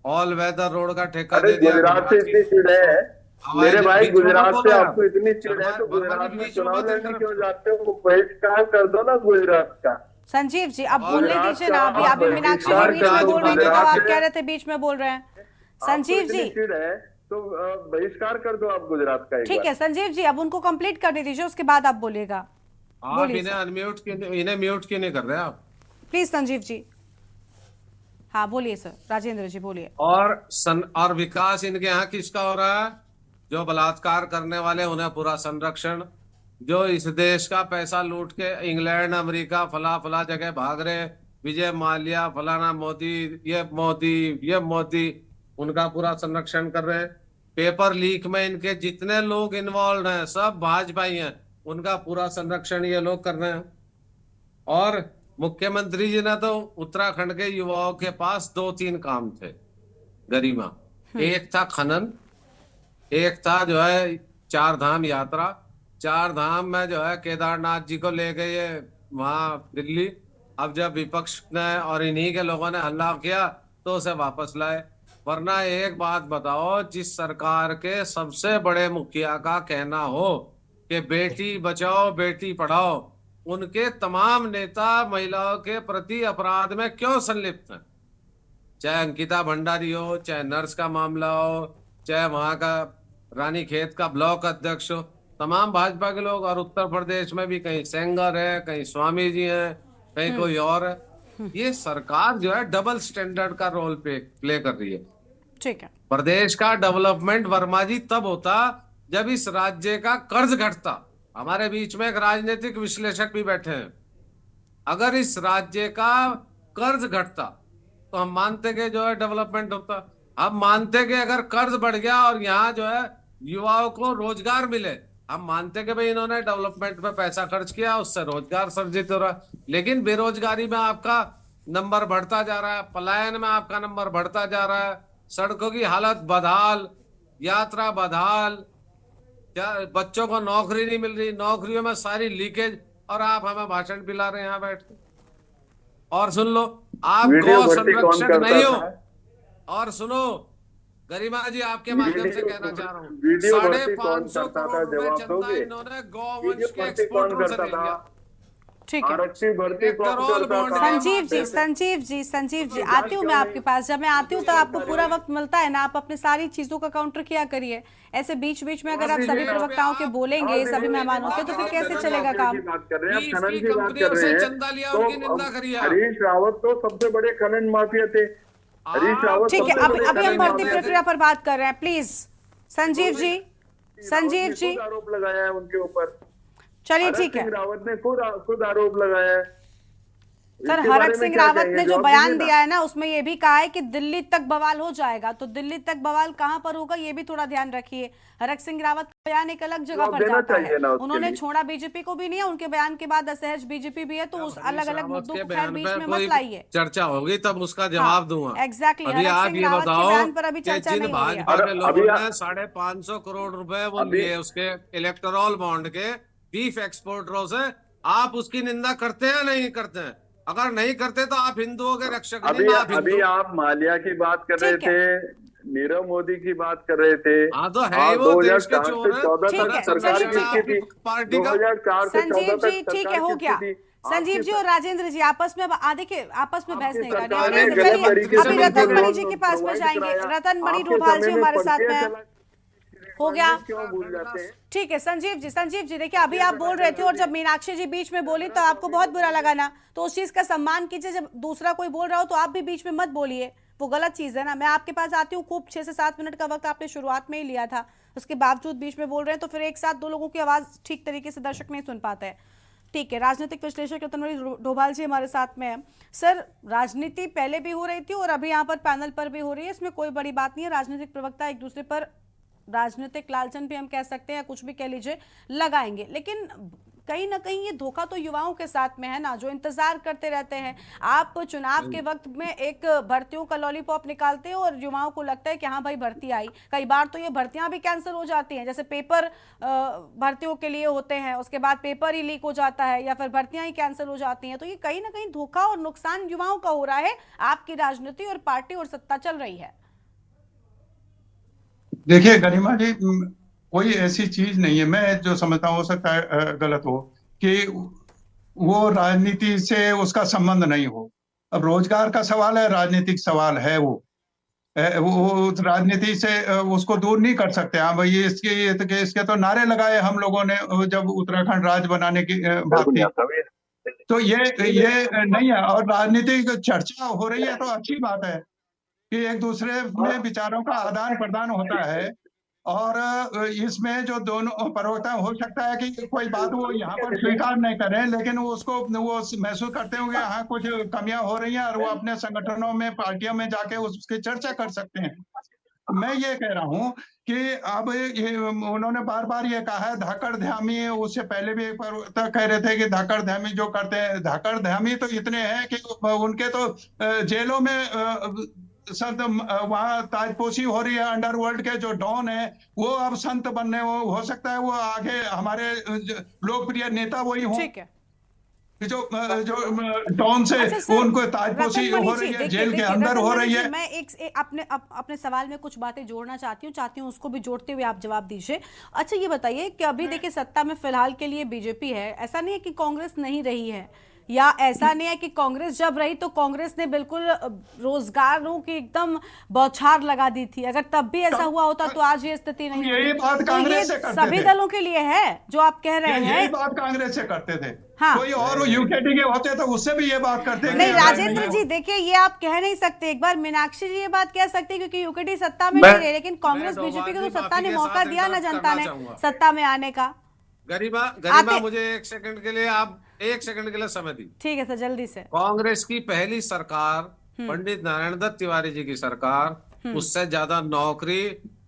ऑल वेदर रोड का ठेका दे दिया गुजरात से इतनी चिड़ है मेरे भाई, गुजरात से आपको इतनी चिड़ है तो गुजरात में चुनाव लड़ने क्यों जाते हो? बहिष्कार कर दो ना गुजरात का। संजीव जी अब बोलने दीजिए ना। अभी मीनाक्षी जी बीच में बोल रही थी, तो आप कह रहे थे बीच में बोल रहे हैं। संजीव जी तो बहिष्कार कर दो आप गुजरात का। ठीक है संजीव जी, अब उनको कंप्लीट करने दीजिए, उसके बाद आप बोलिएगा। आप इन्हें अनम्यूट इन्हें म्यूट क्यों नहीं कर रहे आप? प्लीज संजीव जी। हाँ बोलिए सर, राजेंद्र जी बोलिए। और विकास इनके यहाँ किसका हो रहा है? जो बलात्कार करने वाले उन्हें पूरा संरक्षण, जो इस देश का पैसा लूट के इंग्लैंड अमेरिका फला जगह भाग रहे, विजय माल्या फलाना मोदी, ये मोदी, उनका पूरा संरक्षण कर रहे हैं। पेपर लीक में इनके जितने लोग इन्वॉल्व हैं सब भाजपाई हैं, उनका पूरा संरक्षण ये लोग कर रहे हैं। और मुख्यमंत्री जी ने तो उत्तराखंड के युवाओं के पास 2-3 काम थे गरिमा। एक था खनन, एक था जो है 4 धाम यात्रा। 4 धाम में जो है केदारनाथ जी को ले गए वहां दिल्ली। अब जब विपक्ष ने और इन्हीं के लोगों ने हल्ला किया तो उसे वापस लाए। वरना एक बात बताओ, जिस सरकार के सबसे बड़े मुखिया का कहना हो कि बेटी बचाओ बेटी पढ़ाओ, उनके तमाम नेता महिलाओं के प्रति अपराध में क्यों संलिप्त हैं? चाहे अंकिता भंडारी हो, चाहे नर्स का मामला हो, चाहे वहां का रानीखेत का ब्लॉक अध्यक्ष हो, तमाम भाजपा के लोग। और उत्तर प्रदेश में भी कहीं सेंगर है, कहीं स्वामी जी हैं, कहीं कोई और है। ये सरकार जो है डबल स्टैंडर्ड का रोल प्ले कर रही है। ठीक है। प्रदेश का डेवलपमेंट वर्मा जी तब होता जब इस राज्य का कर्ज घटता। हमारे बीच में एक राजनीतिक विश्लेषक भी बैठे हैं। अगर इस राज्य का कर्ज घटता तो हम मानते कि जो है डेवलपमेंट होता। हम मानते कि अगर कर्ज बढ़ गया और यहाँ जो है युवाओं को रोजगार मिले, हम मानते कि भाई इन्होंने डेवलपमेंट पे पैसा खर्च किया, उससे रोजगार सर्जित हो रहा है। लेकिन बेरोजगारी में आपका नंबर बढ़ता जा रहा है, पलायन में आपका नंबर बढ़ता जा रहा है, सड़कों की हालत बदहाल, यात्रा बदहाल, क्या बच्चों को नौकरी नहीं मिल रही, नौकरियों में सारी लीकेज, और आप हमें भाषण पिला रहे हैं यहाँ बैठ के। और सुन लो, आप गौ संरक्षक नहीं हो, और सुनो गरिमा जी, आपके माध्यम से कहना चाह रहा हूँ, वीडियो भर्ती कौन 550 करता था, करोड़ रुपए जवाब चंदा दोगे? इन्होंने वीडियो गौवंश के भर्ती कौन एक्सपोर्टरों से करता ले था? लिया। ठीक है आरक्षी भर्ती कौन पेट्रोल करता बॉन्ड था? संजीव जी आती हूँ मैं आपके पास। जब मैं आती हूँ तो आपको पूरा वक्त मिलता है ना, आप अपने सारी चीजों का काउंटर किया करिए। ऐसे बीच बीच में अगर आप सभी प्रवक्ताओं के बोलेंगे, सभी मेहमानों के, तो फिर कैसे चलेगा काम? बात कर रहे हैं, बीस आप खनन की की बात कंपनियों कर से रहे हैं, चंदा लिया, तो उनकी निंदा करिए आप। हरीश रावत तो सबसे बड़े खनन माफिया थे। हरीश रावत ठीक है, सबसे बड़े अभी हम खनन भर्ती माफिया थे। प्रक्रिया पर बात कर रहे हैं, प्लीज संजीव जी। संजीव जी खुद आरोप लगाया है उनके ऊपर। चलिए हरक ठीक है सिंह रावत ने खुद आरोप लगाया है। सर, इसके बारे हरक में सिंह क्या रावत कहेंगे? ने जो जवाब बयान दीजिए ना। दिया है ना, उसमें ये भी कहा है कि दिल्ली तक बवाल हो जाएगा। तो दिल्ली तक बवाल कहां पर होगा, ये भी थोड़ा ध्यान रखिए। हरक सिंह रावत का बयान एक अलग जगह जवाब पर देना जाता है। चाहिए ना उसके उन्होंने लिए। छोड़ा बीजेपी को भी नहीं है, उनके बयान के बाद असहज बीजेपी भी है, तो उस अलग अलग मुद्दों को खैर बीच में मत लाइए। चर्चा होगी तब उसका जवाब दूंगा। एग्जैक्टली, अभी हरक आप सिंह ये रावत के बताओ बयान पर अभी कि चर्चा जिन नहीं हो रही है। भाजपा के अभी लोगों ने 550 करोड़ रुपए वो लिए उसके इलेक्टोरल बॉन्ड के बीफ एक्सपोर्टरों से, आप उसकी निंदा करते हैं नहीं करते हैं? अगर नहीं करते तो आप हिंदुओं के रक्षक नहीं, ना आप अभी हिंदू। आप माल्या की बात कर रहे ठीक है। थे, नीरव मोदी की बात कर रहे थे। हाँ तो है ही वो देश के 2004 चोर से हैं। 14 ठीक तक है, सरकार चलिए, किसकी थी? पार्टी का 2004 से 14 संजीव तक जी ठीक है, सरकार हो किसकी गया। थी? संजीव जी और राजेंद्र जी आपस में देखिए, आपस में बहस नहीं करनी सरकार है। ने गलत तरीके से अभी रतन मणि जी के लोन पास में प्रोवाइड जाएंगे। कराया। रतन मणि आपके डोभाल जी समय में हमारे साथ पर्चियां में चला- हो गया। क्यों भूल जाते हैं? ठीक है संजीव जी देखिए, अभी आप बोल रहे थे और जब मीनाक्षी जी बीच में बोली तो आपको बहुत बुरा लगा ना, तो उस चीज का सम्मान कीजिए। जब दूसरा कोई बोल रहा हो तो आप भी बीच में मत बोलिए, वो गलत चीज है ना। मैं आपके पास आती हूँ, खूब 6 से 7 मिनट का वक्त आपने शुरुआत में ही लिया था, उसके बावजूद बीच में बोल रहे हैं, तो फिर एक साथ दो लोगों की आवाज ठीक तरीके से दर्शक नहीं सुन पाते हैं। ठीक है, राजनीतिक विश्लेषक रतनमणि डोभाल जी हमारे साथ में है। सर, राजनीति पहले भी हो रही थी और अभी यहाँ पर पैनल पर भी हो रही है, इसमें कोई बड़ी बात नहीं है। राजनीतिक प्रवक्ता एक दूसरे पर राजनीतिक लालचन भी हम कह सकते हैं या कुछ भी कह लीजिए लगाएंगे, लेकिन कहीं ना कहीं ये धोखा तो युवाओं के साथ में है ना, जो इंतजार करते रहते हैं। आप चुनाव के वक्त में एक भर्तियों का लॉलीपॉप निकालते हैं और युवाओं को लगता है कि हाँ भाई भर्ती आई। कई बार तो ये भर्तियां भी कैंसिल हो जाती हैं, जैसे पेपर भर्तियों के लिए होते हैं, उसके बाद पेपर ही लीक हो जाता है या फिर भर्तियां ही कैंसिल हो जाती हैं। तो ये कहीं ना कहीं धोखा और नुकसान युवाओं का हो रहा है। आपकी राजनीति और पार्टी और सत्ता चल रही है। देखिए गरिमा जी, कोई ऐसी चीज नहीं है, मैं जो समझता हूँ हो सकता है गलत हो, कि वो राजनीति से उसका संबंध नहीं हो। अब रोजगार का सवाल है, राजनीतिक सवाल है, वो राजनीति से उसको दूर नहीं कर सकते। हाँ भाई, इसके तो नारे लगाए हम लोगों ने जब उत्तराखंड राज्य बनाने की बात थी, तो ये नहीं है। और राजनीतिक चर्चा हो रही है तो अच्छी बात है कि एक दूसरे में विचारों का आदान प्रदान होता है। और इसमें जो दोनों प्रवक्ता, हो सकता है कि कोई बात वो यहाँ पर स्वीकार नहीं करें, लेकिन वो महसूस करते होंगे हाँ कुछ कमियां हो रही हैं, और वो अपने संगठनों में, पार्टियों में जाके उसकी चर्चा कर सकते हैं। मैं ये कह रहा हूँ कि अब उन्होंने बार बार ये कहा है धाकड़ ध्यामी, उससे पहले भी एक प्रवक्ता कह रहे थे कि धाकड़ ध्यामी जो करते हैं, धाकड़ ध्यामी तो इतने हैं कि उनके तो जेलों में संत, वहाँ ताजपोशी हो रही है। अंडरवर्ल्ड के जो डॉन है वो अब संत बनने, हो सकता है वो आगे हमारे लोकप्रिय नेता वही हों। ठीक है, जो डॉन से अच्छा उनको ताजपोशी हो रही है, जेल के अंदर हो रही है। मैं अपने सवाल में कुछ बातें जोड़ना चाहती हूँ, उसको भी जोड़ते हुए आप जवाब दीजिए। अच्छा ये बताइए कि अभी देखिए सत्ता में फिलहाल के लिए बीजेपी है, ऐसा नहीं है कि कांग्रेस नहीं रही है, या ऐसा नहीं है कि कांग्रेस जब रही तो कांग्रेस ने बिल्कुल रोजगारों की एकदम बौछार लगा दी थी। अगर तब भी ऐसा हुआ होता तो आज ये स्थिति नहीं यही होती। बात तो कांग्रेस ये से करते सभी थे। दलों के लिए है जो आप कह रहे हैं। यही बात कांग्रेस से करते थे। हाँ। कोई और यूकेटी के होते तो उससे भी ये बात करते। नहीं राजेंद्र जी, देखिए ये आप कह नहीं सकते। एक बार मीनाक्षी जी ये बात कह सकते हैं क्योंकि यूकेटी सत्ता में नहीं रही, लेकिन कांग्रेस बीजेपी को तो सत्ता ने मौका दिया ना जनता ने सत्ता में आने का। गरिमा मुझे 1 सेकंड के लिए, आप 1 सेकंड के लिए समय दी। ठीक है सर, जल्दी से। कांग्रेस की पहली सरकार पंडित नारायण दत्त तिवारी जी की सरकार, उससे ज्यादा नौकरी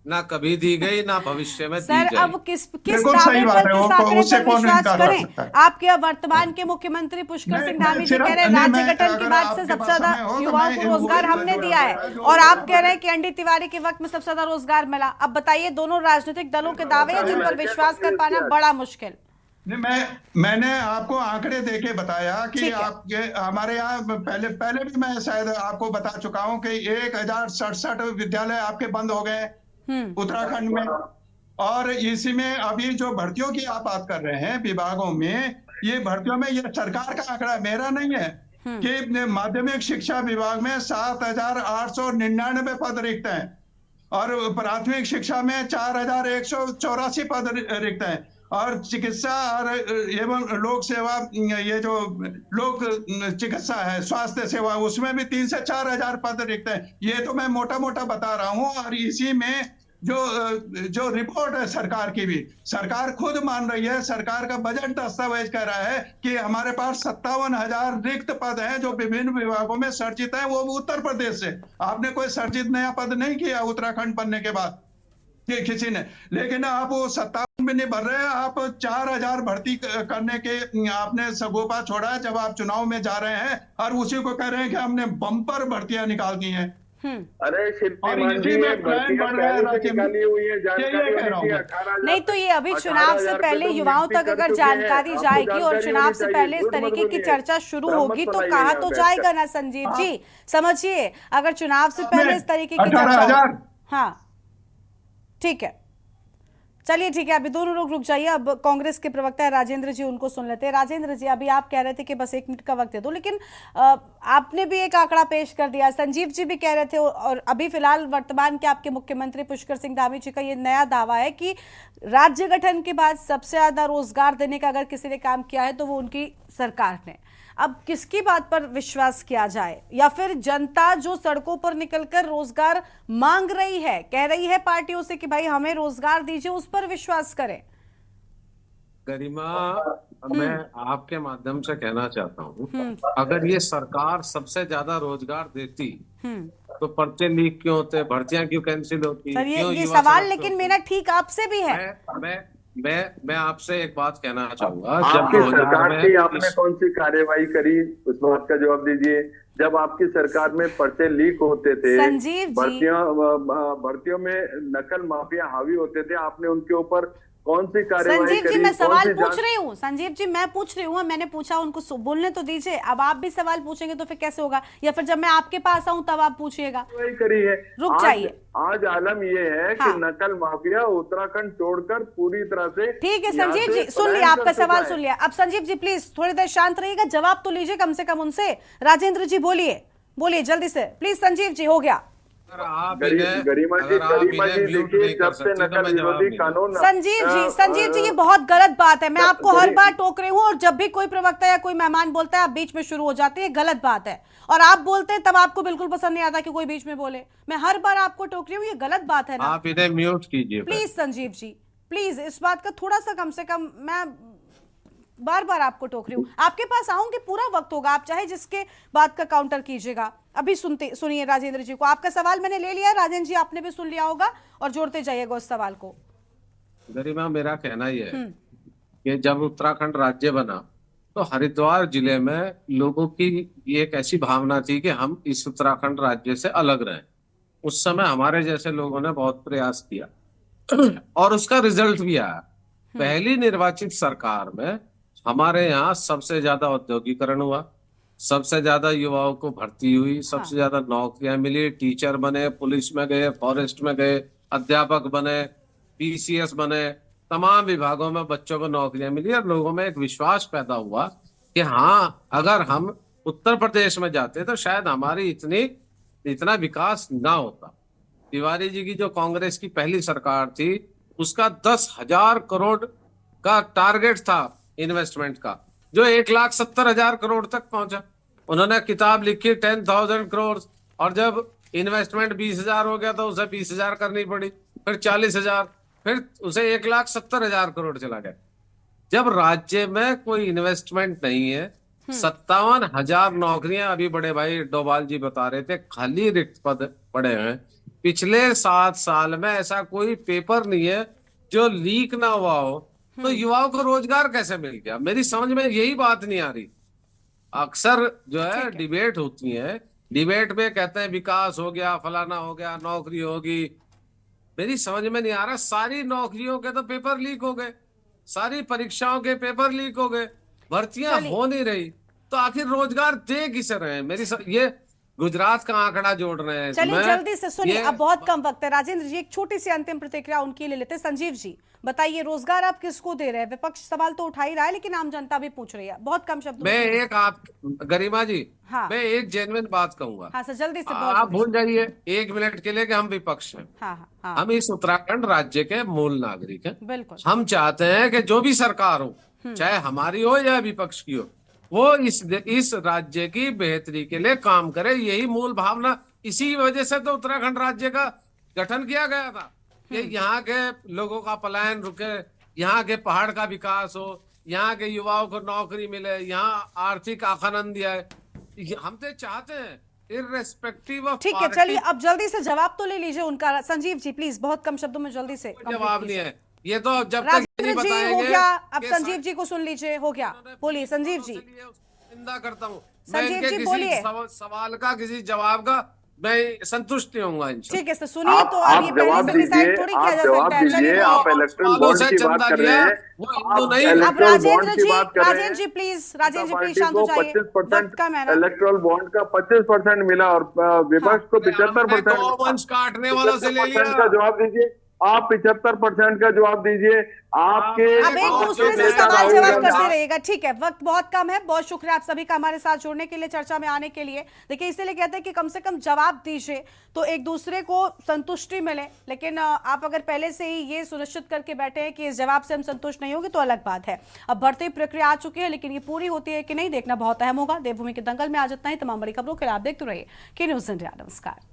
ना कभी दी गई ना भविष्य में दी सर जाएगी। अब किस दावे पर, किस आंकड़े पर विश्वास करें? आपके वर्तमान के मुख्यमंत्री पुष्कर सिंह धामी जी कह रहे हैं राज्य गठन के बाद से सबसे ज्यादा युवाओं को रोजगार हमने दिया है, और आप कह रहे हैं कि एनडी तिवारी के वक्त में सबसे ज्यादा रोजगार मिला। अब बताइए दोनों राजनीतिक दलों के दावे हैं जिन पर विश्वास कर पाना बड़ा मुश्किल। मैंने आपको आंकड़े देके बताया कि ठीक है। आपके हमारे यहाँ पहले भी मैं शायद आपको बता चुका हूँ कि 1067 विद्यालय आपके बंद हो गए उत्तराखंड में। और इसी में अभी जो भर्तियों की आप बात कर रहे हैं विभागों में, ये भर्तियों में ये सरकार का आंकड़ा मेरा नहीं है कि माध्यमिक शिक्षा विभाग में 7,899 पद रिक्त हैं और प्राथमिक शिक्षा में 4,184 पद रिक्त हैं और चिकित्सा और एवं लोक सेवा, ये जो लोक चिकित्सा है स्वास्थ्य सेवा, उसमें भी 3 से 4 हजार पद रिक्त हैं। ये तो मैं मोटा मोटा बता रहा हूँ। और इसी में जो रिपोर्ट है सरकार की भी, सरकार खुद मान रही है, सरकार का बजट दस्तावेज कह रहा है कि हमारे पास 57,000 रिक्त पद हैं जो विभिन्न विभागों में सर्जित है, वो उत्तर प्रदेश से। आपने कोई सर्जित नया पद नहीं किया उत्तराखंड बनने के बाद कि किसी ने, लेकिन आप वो 57 भी नहीं भर रहे हैं। आप 4,000 भर्ती करने के आपने सगोपा छोड़ा है जब आप चुनाव में जा रहे हैं और उसी को कह रहे हैं कि हमने बम्पर भर्तियां निकाल दी हैं। अरे और इसी में प्लान बन रहा है राज्य में, ये कह रहा हूँ। नहीं तो ये अभी चुनाव से पहले युवाओं तक अगर जानकारी जाएगी और चुनाव से पहले इस तरीके की चर्चा शुरू होगी तो कहा तो जाएगा ना संजीव जी। समझिए, अगर चुनाव से पहले इस तरीके की चर्चा, हाँ ठीक है, चलिए ठीक है, अभी दोनों लोग रुक जाइए। अब कांग्रेस के प्रवक्ता है राजेंद्र जी, उनको सुन लेते हैं। राजेंद्र जी, अभी आप कह रहे थे कि बस 1 मिनट का वक्त दे दो, लेकिन आपने भी एक आंकड़ा पेश कर दिया, संजीव जी भी कह रहे थे, और अभी फिलहाल वर्तमान के आपके मुख्यमंत्री पुष्कर सिंह धामी जी का ये नया दावा है कि राज्य गठन के बाद सबसे ज्यादा रोजगार देने का अगर किसी ने काम किया है तो वो उनकी सरकार ने। अब किसकी बात पर विश्वास किया जाए, या फिर जनता जो सड़कों पर निकलकर रोजगार मांग रही है, कह रही है पार्टियों से कि भाई हमें रोजगार दीजिए, उस पर विश्वास करें? गरिमा, मैं आपके माध्यम से कहना चाहता हूँ, अगर ये सरकार सबसे ज्यादा रोजगार देती तो पर्चे लीक क्यों होते, भर्तियां क्यों कैंसिल होती? सर ये सवाल लेकिन मेरा ठीक आपसे भी है। मैं आपसे एक बात कहना चाहूंगा, आपकी सरकार की आपने कौन सी कार्यवाही करी, उस बात का जवाब दीजिए। जब आपकी सरकार में पर्चे लीक होते थे, भर्तियों में नकल माफिया हावी होते थे, आपने उनके ऊपर कौन सी कार्यवाही करी? संजीव जी, मैं सवाल पूछ रही हूँ, संजीव जी मैं पूछ रही हूँ, मैंने पूछा, उनको बोलने तो दीजिए। अब आप भी सवाल पूछेंगे तो फिर कैसे होगा, या फिर जब मैं आपके पास आऊँ तब आप पूछिएगा? वही करी है। रुक जाइए। आज आलम ये है कि नकल माफिया उत्तराखंड छोड़कर पूरी तरह से, ठीक है संजीव जी, सुन लिया आपका सवाल, सुन लिया। अब संजीव जी प्लीज थोड़ी देर शांत रहिएगा, जवाब तो लीजिए कम से कम उनसे। राजेंद्र जी बोलिए, बोलिए जल्दी से प्लीज। संजीव जी, हो गया। गरिमा जी देखिए, जब से नकल विरोधी कानून, संजीव जी ये बहुत गलत बात है। मैं आपको हर बार टोक रही हूँ, और जब भी कोई प्रवक्ता या कोई मेहमान बोलता है आप बीच में शुरू हो जाते हैं, गलत बात है। और आप बोलते हैं तब आपको बिल्कुल पसंद नहीं आता कि कोई बीच में बोले। मैं हर बार आपको टोक रही हूँ, ये गलत बात है ना। आप इन्हें म्यूट कीजिए प्लीज संजीव जी, प्लीज इस बात का थोड़ा सा कम से कम, मैं बार बार आपको टोक रही हूँ। आपके पास आऊंगी, पूरा वक्त होगा, आप चाहे जिसके बात का काउंटर कीजिएगा। अभी सुनिए राजेंद्र जी को, आपका सवाल मैंने ले लिया, राजेंद्र जी आपने भी सुन लिया होगा, और जोड़ते जाइएगा उस सवाल को। गरिमा, मेरा कहना यह है कि जब उत्तराखंड राज्य बना तो हरिद्वार जिले में लोगों की एक ऐसी भावना थी कि हम इस उत्तराखंड राज्य से अलग रहें। उस समय हमारे जैसे लोगों ने बहुत प्रयास किया और उसका रिजल्ट भी आया। पहली निर्वाचित सरकार में हमारे यहाँ सबसे ज्यादा औद्योगिकरण हुआ, सबसे ज्यादा युवाओं को भर्ती हुई, सबसे ज्यादा नौकरियां मिली, टीचर बने, पुलिस में गए, फॉरेस्ट में गए, अध्यापक बने, पीसीएस बने, तमाम विभागों में बच्चों को नौकरियां मिली और लोगों में एक विश्वास पैदा हुआ कि हाँ, अगर हम उत्तर प्रदेश में जाते तो शायद हमारी इतना विकास ना होता। तिवारी जी की जो कांग्रेस की पहली सरकार थी, उसका 10,000 करोड़ का टारगेट था इन्वेस्टमेंट का, जो 1,70,000 करोड़ तक पहुंचा। उन्होंने किताब लिखी 10,000 करोड़, और जब इन्वेस्टमेंट 20,000 हो गया तो उसे 20,000 करनी पड़ी, फिर 40,000, फिर उसे 1,70,000 करोड़ चला गया। जब राज्य में कोई इन्वेस्टमेंट नहीं है, 57,000 नौकरियां, अभी बड़े भाई डोभाल जी बता रहे थे, खाली रिक्त पद पड़े हैं। पिछले 7 साल में ऐसा कोई पेपर नहीं है जो लीक ना हुआ हो, तो युवाओं को रोजगार कैसे मिल गया? मेरी समझ में यही बात नहीं आ रही। अक्सर जो है डिबेट होती है, डिबेट में कहते हैं विकास हो गया, फलाना हो गया, नौकरी होगी। मेरी समझ में नहीं आ रहा, सारी नौकरियों के तो पेपर लीक हो गए, सारी परीक्षाओं के पेपर लीक हो गए, भर्तियां चलिए। हो नहीं रही, तो आखिर रोजगार दे किसे रहे हैं? ये गुजरात का आंकड़ा जोड़ रहे हैं। चलिए मैं जल्दी से सुनिए, ये- अब बहुत कम वक्त है। राजेंद्र जी एक छोटी सी अंतिम प्रतिक्रिया उनकी ले लेते हैं। संजीव जी बताइए, रोजगार आप किसको दे रहे हैं? विपक्ष सवाल तो उठा ही रहा है, लेकिन आम जनता भी पूछ रही है। बहुत कम शब्दों मैं में। एक आप गरिमा जी, हाँ। मैं एक जेन्युइन बात कहूंगा। हाँ सर, जल्दी से। आप भूल जाइए 1 मिनट के लिए कि हम विपक्ष हैं। हाँ, हम इस उत्तराखंड राज्य के मूल नागरिक हैं। बिल्कुल। हम चाहते हैं कि जो भी सरकार हो, चाहे हमारी हो या विपक्ष की हो, वो इस राज्य की बेहतरी के लिए काम करे। यही मूल भावना, इसी वजह से तो उत्तराखंड राज्य का गठन किया गया था कि यहाँ के लोगों का पलायन रुके, यहाँ के पहाड़ का विकास हो, यहाँ के युवाओं को नौकरी मिले, यहाँ आर्थिक आखानंद आए। हम तो चाहते हैं इररेस्पेक्टिव ऑफ ठीक है, चलिए अब जल्दी से जवाब तो ले लीजिए उनका। संजीव जी प्लीज बहुत कम शब्दों में जल्दी से। जवाब नहीं है ये तो, जब तक राजेंद्र नहीं जी हो बताएंगे गया, अब कि संजीव जी को सुन लीजिए। हो गया, बोलिए संजीव जी। निंदा करता हूँ मैं, संजीव इनके जी, किसी बोलिए। सवाल का, किसी जवाब का मैं संतुष्ट नहीं होऊंगा इनसे। ठीक है सर, सुनिए तो अब ये पहले से डिसाइड थोड़ी किया जा सकता है। चलिए आप इलेक्ट्रल बॉन्ड की बात कर रहे हैं, वो हिंदू नहीं। अब राजेंद्र जी प्लीज, राजेंद्र जी प्लीज शांत हो जाइए। 25% इलेक्ट्रल बॉन्ड का 25% मिला और विपक्ष को 75% गौवंश काटने वालों से ले लिया। का जवाब दीजिए। आप 75% का जवाब दीजिए। आपके अब एक दूसरे से सवाल जवाब करते रहिएगा। ठीक है, वक्त बहुत कम है। बहुत शुक्रिया आप सभी का हमारे साथ जुड़ने के लिए, चर्चा में आने के लिए। देखिए इसीलिए कहते हैं कि कम से कम जवाब दीजिए तो एक दूसरे को संतुष्टि मिले। लेकिन आप अगर पहले से ही ये सुनिश्चित करके बैठे हैं कि इस जवाब से हम संतुष्ट नहीं होंगे तो अलग बात है। अब भर्ती प्रक्रिया आ चुकी है, लेकिन ये पूरी होती है कि नहीं देखना बहुत अहम होगा। देवभूमि के दंगल में आज इतना ही। तमाम बड़ी खबरों के लिए आप देखते रहिए के न्यूज़ इंडिया। नमस्कार।